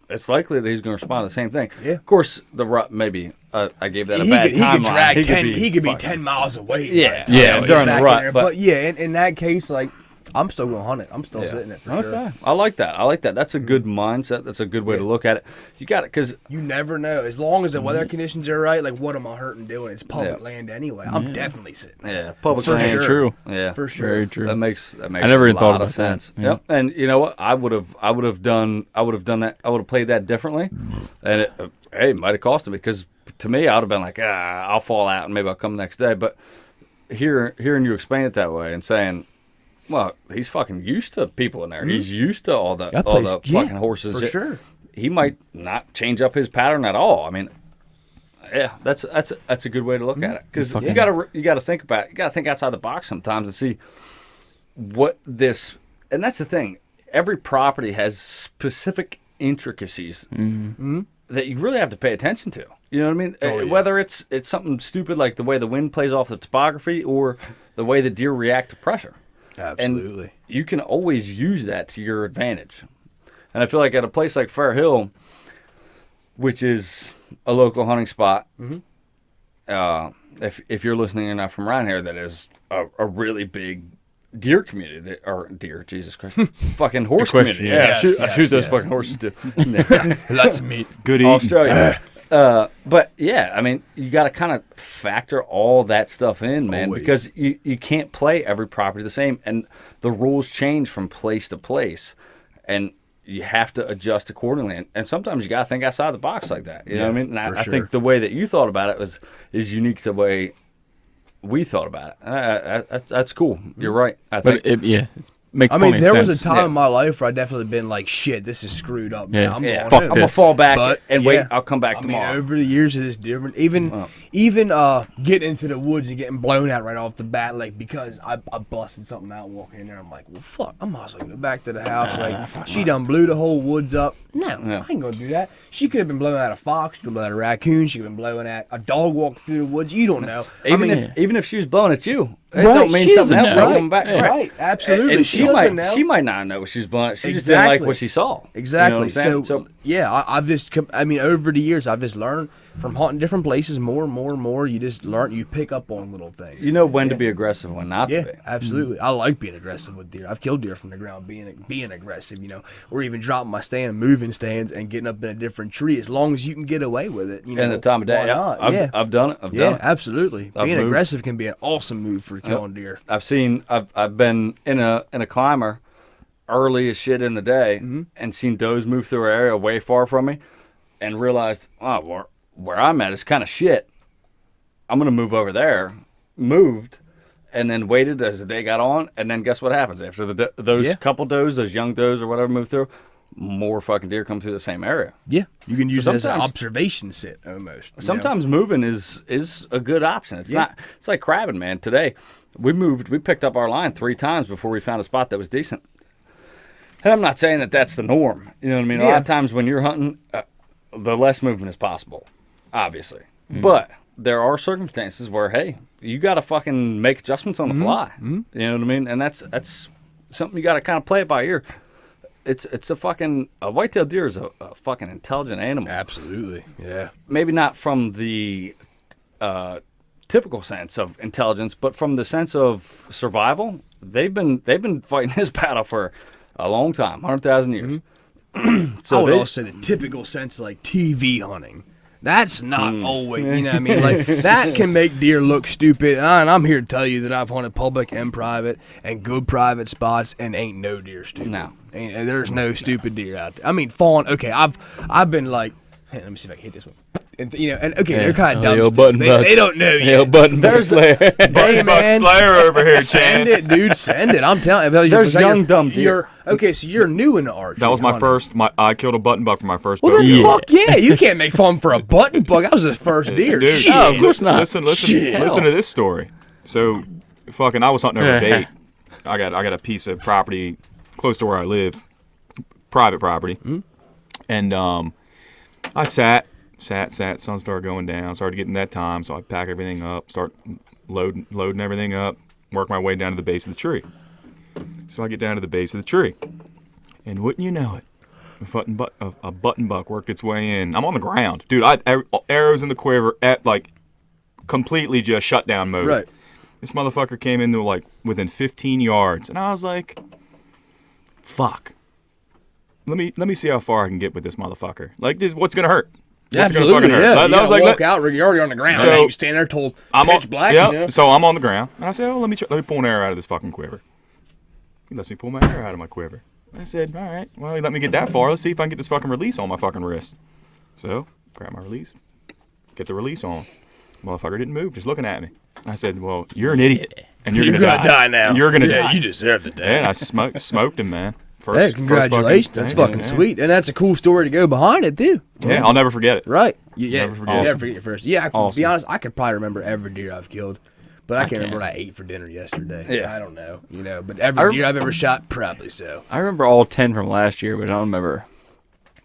it's likely that he's going to respond to the same thing. Yeah. Of course, the rut maybe I gave that a He bad could, he timeline. could drag 10. He could be fucking- 10 miles away. Yeah, by the time yeah, I get during the back in rut, there. but- yeah, in that case, like I'm still gonna hunt it. I'm still sitting it for sure. Okay, I like that. That's a good mindset. That's a good way to look at it. You got it because You never know. As long as the weather conditions are right, like what am I hurting doing? It's public Yeah. land anyway. I'm definitely sitting. public For land. sure. True. Yeah, For sure. Very true. That makes I never a even thought lot about of sense. that. Yeah. Yep. And you know what? I would have done that. I would have played that differently, and it might have cost me because to me I'd have been like, I'll fall out and maybe I'll come next day. But hearing you explain it that way and saying, well, he's fucking used to people in there. He's used to all the fucking horses. for sure. He might not change up his pattern at all. I mean, yeah, that's a good way to look at it because you gotta think about it. You gotta think outside the box sometimes and see what this. And that's the thing. Every property has specific intricacies that you really have to pay attention to. You know what I mean? Oh, yeah. Whether it's something stupid like the way the wind plays off the topography or the way the deer react to pressure. Absolutely. And you can always use that to your advantage. And I feel like at a place like Fair Hill, which is a local hunting spot, if you're listening and not from around here, that is a really big deer community, or deer, Jesus Christ, fucking horse community. Yeah, Yes, I shoot those yes. fucking horses too. Lots of meat. Good eating. Australia. But yeah, I mean, you got to kind of factor all that stuff in, man, Always. because you can't play every property the same, and the rules change from place to place, and you have to adjust accordingly. And sometimes you got to think outside the box like that. You know what I mean? And I sure. think the way that you thought about it is unique to the way we thought about it. That's cool. You're right. I think. But it makes I mean, plenty there of was a sense. time in my life where I definitely been like, shit, this is screwed up. Yeah. Now. I'm Yeah, going I'm home. gonna fall back But, and wait. yeah. I'll come back I tomorrow. mean, over the years, it is different. Even getting into the woods and getting blown out right off the bat, like because I busted something out walking in there. I'm like, well, fuck, I might as well go back to the house. Like she done blew the whole woods up. No, Yeah. I ain't gonna do that. She could have been blowing at a fox. She could have been blowing at a raccoon. She could have been blowing at a dog walking through the woods. You don't know. Even if she was blowing at you, it Right, don't mean she something doesn't else know. ain't coming back. Right, absolutely. And She she doesn't might know. she might not know what she was blowing at. She just didn't like Exactly. what she saw. Exactly. You know what I'm saying? So yeah, I've just, I mean, over the years, I've just learned from hunting different places more and more and more. You just learn, you pick up on little things. You know when to be aggressive, when not Yeah, to be. absolutely. I like being aggressive with deer. I've killed deer from the ground being aggressive, or even dropping my stand and moving stands and getting up in a different tree as long as you can get away with it. And the time of day, why not? I've done it. I've done it. Absolutely. I've Being moved. aggressive can be an awesome move for killing deer. I've been in a climber early as shit in the day and seen does move through an area way far from me and realized, where I'm at is kind of shit. I'm going to move over there. Moved and then waited as the day got on. And then guess what happens? After those couple does, those young does or whatever move through, more fucking deer come through the same area. Yeah. You can use it as an sometimes- observation sit almost. Sometimes moving is a good option. It's not. It's like crabbing, man. Today we picked up our line 3 times before we found a spot that was decent. And I'm not saying that that's the norm. You know what I mean? A lot of times when you're hunting, the less movement is possible, obviously. But there are circumstances where, hey, you got to fucking make adjustments on the fly. You know what I mean? And that's something you got to kind of play it by ear. It's a whitetail deer is a fucking intelligent animal. Absolutely. Yeah. Maybe not from the typical sense of intelligence, but from the sense of survival. They've been fighting this battle for a long time, 100,000 years. I would also say the typical sense of like TV hunting. That's not always, you know what I mean? Like, that can make deer look stupid. And I'm here to tell you that I've hunted public and private and good private spots and ain't no deer stupid. No. And there's no stupid deer out there. I mean, fawn, okay, I've been like, hey, let me see if I can hit this one. And they're kind of dumb. button buck. They don't know Hell, yet. button buck slayer. Hey, man, Slayer over here, send Chance. it, dude. Send it. I'm telling you. There's young dumb deer. Okay, so you're new into archery. That was my hunting. first. I killed a button buck for my first Well, bow. then fuck yeah. You can't make fun for a button buck. That was his first deer. Dude, Shit. Oh, of course not. Listen to this story. So, fucking, I was hunting over bait. I got a piece of property close to where I live, private property, and I sat. Sun started going down. Started getting that time, so I pack everything up, start loading everything up, work my way down to the base of the tree. So I get down to the base of the tree, and wouldn't you know it, a button buck worked its way in. I'm on the ground, dude. Arrows in the quiver at like completely just shutdown mode. Right. This motherfucker came in like within 15 yards, and I was like, "Fuck, let me see how far I can get with this motherfucker. Like, this, what's gonna hurt? What's gonna Absolutely, fucking hurt?" yeah. That You was like, walk out, you're already on the ground. So, and you stand there till I'm pitch on, black. Yeah. You know? So I'm on the ground, and I said, "Oh, let me pull an arrow out of this fucking quiver." He lets me pull my arrow out of my quiver. I said, "All right, well, he let me get that far. Let's see if I can get this fucking release on my fucking wrist." So grab my release, get the release on. Motherfucker didn't move, just looking at me. I said, "Well, you're an idiot, and you're gonna die now. You're gonna die. You deserve to die." And I smoked him, man. Hey, congratulations. That's fucking sweet. And that's a cool story to go behind it, too. Yeah, I'll never forget it. Right. Yeah. Never forget. You'll never forget your first. Yeah, I can Awesome. be honest, I could probably remember every deer I've killed. But I can't can't. remember what I ate for dinner yesterday. Yeah. I don't know. But every deer I've ever shot, probably so. I remember all 10 from last year, but I don't remember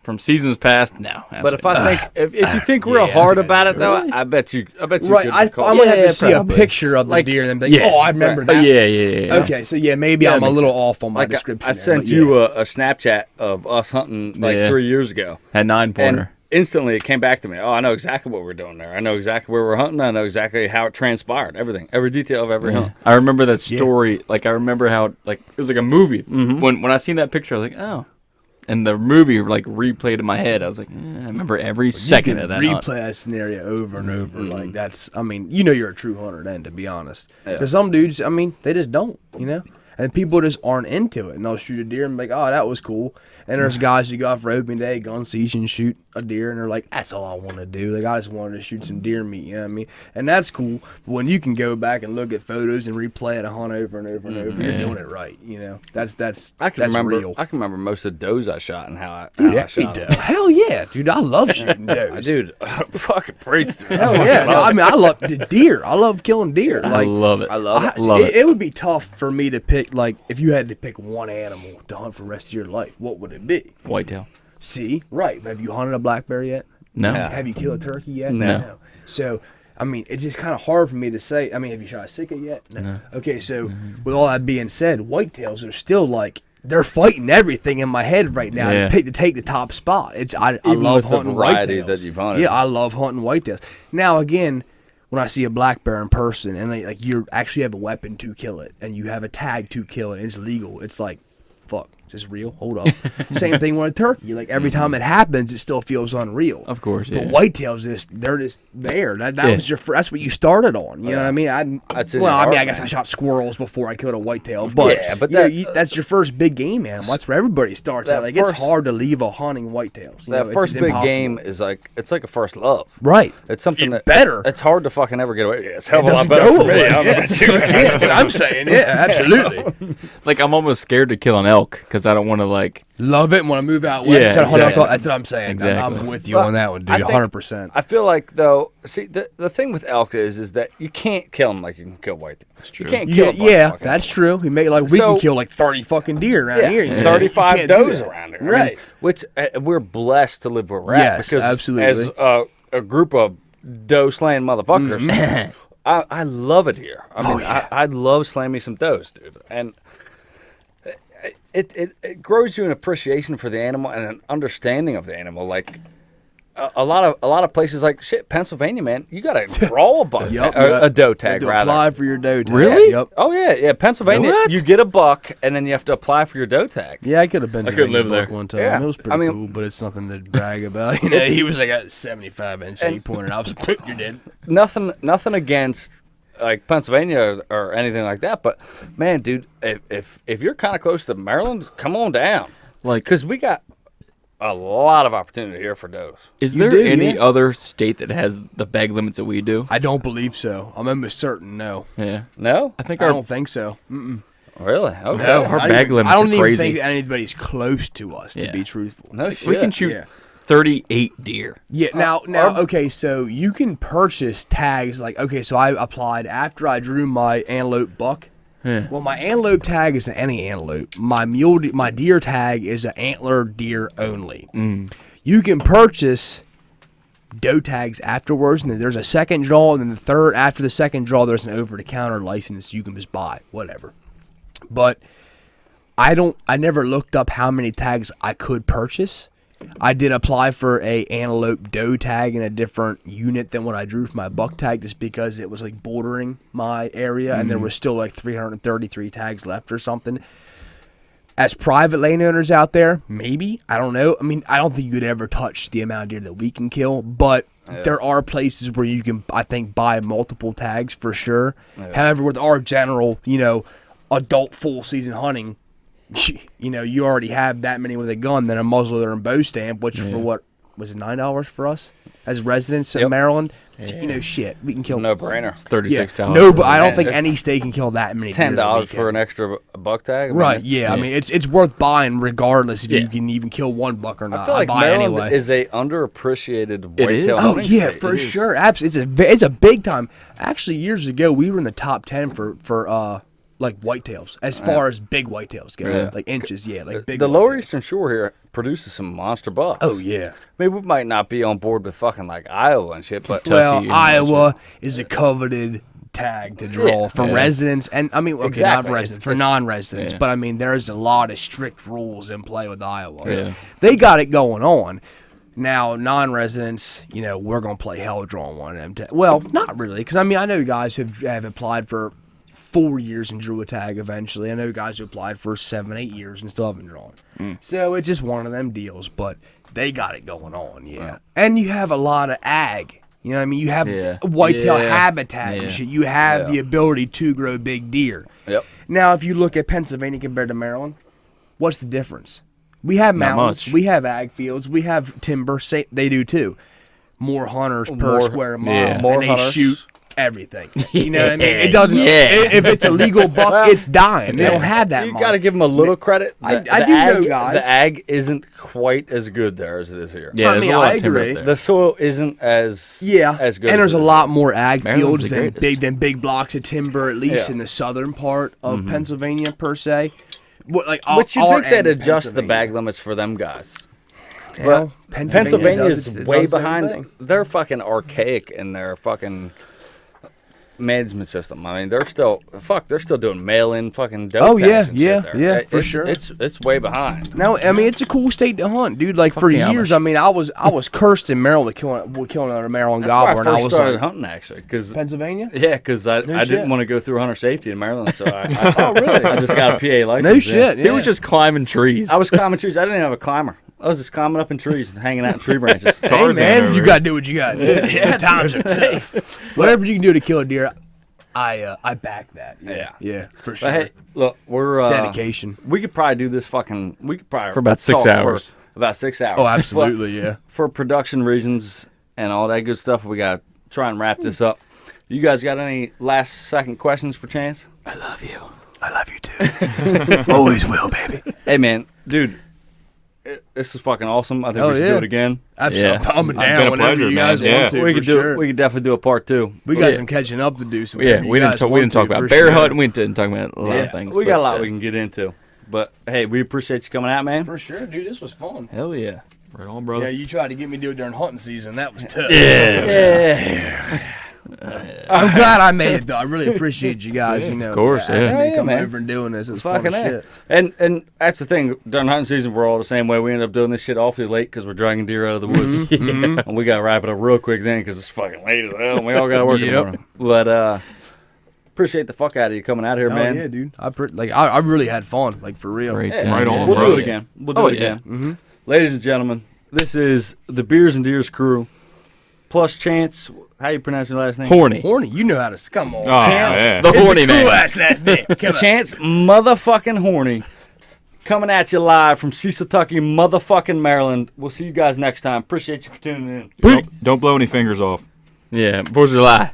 from seasons past. No. But if I think if you think real yeah, hard I think about I it though, do. I bet you Right. could I recall. might have to see probably. a picture of the deer and then be like, oh, I remember that. Yeah. Okay, so yeah, maybe Yeah, I'm that a makes little sense. off on my Like description. I there, sent but you yeah. a Snapchat of us hunting like Yeah. 3 years ago. Had 9 And pointer. instantly it came back to me. Oh, I know exactly what we're doing there. I know exactly where we're hunting. I know exactly how it transpired. Everything. Every detail of every hunt. I remember that story. Like I remember how like it was like a movie. When I seen that picture, I was like, oh. And the movie like replayed in my head. I was like, I remember every second of that replay hunt. that scenario over and over. Like that's, I mean, you're a true hunter then, to be honest. Yeah. Because some dudes, I mean, they just don't, and people just aren't into it. And they'll shoot a deer and be like, oh, that was cool. And there's guys who go off for opening day, gun season, shoot a deer, and they're like, that's all I want to do. Like, I just wanted to shoot some deer meat, you know what I mean? And that's cool. But when you can go back and look at photos and replay it a hunt over and over and over, you're doing it right, That's I can that's remember. real. I can remember most of the does I shot and how Yeah, I shot them. hell yeah, dude. I love shooting does. Dude, fucking preach, dude. Hell yeah. No, I mean, I love the deer. I love killing deer. I Like, love it. I love it. Love it. It would be tough for me to pick, like, if you had to pick one animal to hunt for the rest of your life, what would it be? Whitetail. See? Right. Have you hunted a black bear yet? No. Have you killed a turkey yet? No. So, I mean, it's just kind of hard for me to say. I mean, have you shot a sika yet? No. Okay, so with all that being said, whitetails are still, like, they're fighting everything in my head right now Yeah. to take the top spot. I Even love with the hunting variety whitetails. that you've hunted. Yeah, I love hunting whitetails. Now again, when I see a black bear in person and like you actually have a weapon to kill it and you have a tag to kill it, and it's legal. It's like, fuck, is this real? Hold up. Same thing with a turkey. Like every time it happens, it still feels unreal. Of course, yeah. But whitetails, they're just there. That was that's what you started on. You know what I mean? That's in well, the I mean, art, I guess I man. shot squirrels before I killed a whitetail. But Yeah, but that's your first big game animal. That's where everybody starts that at. Like it's first- hard to leave a hunting whitetails. You That know, it's first just big impossible. game is like it's like a first love. Right. It's something that better. It's hard to fucking ever get away. It's a hell It of a lot doesn't better go for me. away. I don't know Yeah, about you. that's what I'm saying. Yeah, absolutely. Like, I'm almost scared to kill an elk because I don't want to, like... Love it when I move out west. Yeah, to hunt exactly. elk. That's what I'm saying. Exactly. I'm with you Well, on that one, dude. I think- 100%. I feel like though, see the thing with elk is that you can't kill them like you can kill whitetails. That's true. You can't kill. Yeah, that's true. We make like we So- can kill like 30 fucking deer around here. You 35 can't do does that. around here, Right. which we're blessed to live where we're at Yes, because absolutely. as a group of doe slaying motherfuckers, I love it here. I mean, I love slaying me some does, dude, and it grows you an appreciation for the animal and an understanding of the animal. Like a lot of places, like shit, Pennsylvania, man, you gotta draw a buck, Yep, a doe You have tag to rather. apply for your doe tag. Really? Yep. Oh yeah, Pennsylvania. What? You get a buck, and then you have to apply for your doe tag. Yeah, I could have been. couldn't live there. one time. Yeah. It was pretty I mean- cool, but it's nothing to brag about. You know, he was like a 75-inch. He pointed out, I was you're dead. Nothing against like Pennsylvania or anything like that, but man, dude, if you're kind of close to Maryland, come on down, Like, because we got a lot of opportunity here for does. is You there do, any yeah. other state that has the bag limits that we do? I don't believe so. I'm almost certain. No, Yeah. No, I think I our... don't think so. really? Okay. No, our I bag don't- limits I don't are even crazy. think anybody's close to us. To Yeah. be truthful. No shit. We can shoot Yeah. 38 deer. Yeah, now, okay, so you can purchase tags like, okay, so I applied after I drew my antelope buck. Yeah. Well, my antelope tag is any antelope. My deer tag is an antler deer only. You can purchase doe tags afterwards, and then there's a second draw, and then the third, after the second draw, there's an over-the-counter license you can just buy, whatever. But I never looked up how many tags I could purchase. I did apply for a antelope doe tag in a different unit than what I drew for my buck tag, just because it was like bordering my area, and there was still like 333 tags left or something. As private landowners out there, maybe, I don't know. I mean, I don't think you could ever touch the amount of deer that we can kill, but there are places where you can, I think, buy multiple tags for sure. However, with our general, adult full season hunting, you already have that many with a gun, then a muzzleloader and bow stamp, which for what was it, $9 for us as residents in Maryland? Shit, we can kill No brainer. It's $36. No, but I don't Man, think it- any state can kill that many. deer that $10 we for can. an extra buck tag. I mean, Right? it's- Yeah, I mean it's worth buying regardless if Yeah. you can even kill one buck or not. I feel like buy Maryland anyway. is a underappreciated It is? whitetail. Oh hunting yeah, state. for It is. sure. Absolutely, it's a big time. Actually, years ago we were in the top 10 for like whitetails as far as big whitetails go, Yeah. like inches. Yeah, like big. The lower whitetails. eastern shore here produces some monster bucks. Oh yeah. I mean, we might not be on board with fucking like Iowa and shit, but Well, and Iowa is a coveted tag to draw Yeah. for Yeah. residents, and I mean, okay, Exactly. not for residents, for non-residents, yeah. but I mean, there's a lot of strict rules in play with Iowa. Yeah. They got it going on. Now, non-residents, we're gonna play hell drawing one of them. Well, not really, because I mean, I know guys who have applied for 4 years and drew a tag eventually. I know guys who applied for 7, 8 years and still haven't drawn. So it's just one of them deals, but they got it going on, yeah. And you have a lot of ag. You know what I mean? You have Yeah. whitetail Yeah. habitat Yeah. and shit. You have Yeah. the ability to grow big deer. Yep. Now, if you look at Pennsylvania compared to Maryland, what's the difference? We have Not mountains, much. we have ag fields, we have timber. They do too. More hunters per More- square mile, yeah. and More they hunters. shoot everything. You know what I mean? It doesn't. Yeah. If it's a legal buck, it's dying. They don't have that. You money. got to give them a little credit. I The do know ag- guys. The ag isn't quite as good there as it is here. Yeah, I there's mean, a lot I of timber agree. up there. The soil isn't as as good. and as there's it a is lot more ag Maryland's fields the than greatest. big blocks of timber, at least Yeah. in the southern part of Pennsylvania per se. But you'd think they'd adjust the bag limits for them guys. Well, Pennsylvania does is it way does the same behind. thing. They're fucking archaic in their fucking management system. I mean, they're still doing mail-in fucking doe Oh, tags yeah, and shit there. yeah, for It's- sure. It's way behind. No, I mean it's a cool state to hunt, dude. Like for the years, Amish. I mean, I was cursed in Maryland with killing another Maryland That's why gobbler, I and I first was started like, hunting actually, because Pennsylvania. I shit. didn't want to go through hunter safety in Maryland, so I Oh, really? I just got a PA license. No yeah. shit. He Yeah. was just climbing trees. I was climbing trees. I didn't even have a climber. I was just climbing up in trees and hanging out in tree branches. Hey Tarzan man, over you here. gotta do what you gotta do. Yeah, times are tough. Whatever you can do to kill a deer, I back that. Yeah, for sure. But hey, look, we're Dedication. We could probably do this fucking. We could probably For about 6 talk hours. For about 6 hours. Oh, absolutely, yeah. But for production reasons and all that good stuff, we got to try and wrap this up. You guys got any last second questions for Chance? I love you. I love you too. Always will, baby. Hey man, dude, this is fucking awesome. I think Hell we should yeah. do it again. Absolutely. Yeah. I'm down been a whenever pleasure, you guys man. Yeah. want to. We for could do. sure. We could definitely do a part 2. We got Yeah. some catching up to do. So Yeah, whenever we you didn't guys talk. We want didn't talk to, about for bear sure. hunting. We didn't talk about a lot Yeah, of things. we got a but, lot we can get into. But hey, we appreciate you coming out, man. For sure, dude. This was fun. Hell yeah. Right on, Yeah, brother. you tried to get me to do it during hunting season. That was tough. Yeah. I'm glad I made it though. I really appreciate you guys. You know, of course, yeah. asking me to Yeah, come man. over and doing this. It was fun Fucking as A. shit. And that's the thing. During hunting season, we're all the same way. We end up doing this shit awfully late because we're dragging deer out of the woods. And we got to wrap it up real quick then because it's fucking late as hell. And we all got to work in the Yep. morning. But appreciate the fuck out of you coming out here, Oh man. yeah, dude. I really had fun. Like for real. Great Yeah, time. Right on, We'll bro. do it again. We'll do Oh, it yeah. again. Ladies and gentlemen, this is the Beers and Deers crew plus Chance. How you pronounce your last name? Horny. Horny, you know how to come on. Oh, Chance. yeah. The horny Cool man. ass last name. Come on. Chance motherfucking Horny coming at you live from Cecil, Tucky, motherfucking Maryland. We'll see you guys next time. Appreciate you for tuning in. Don't blow any fingers off. Yeah, 4th of July.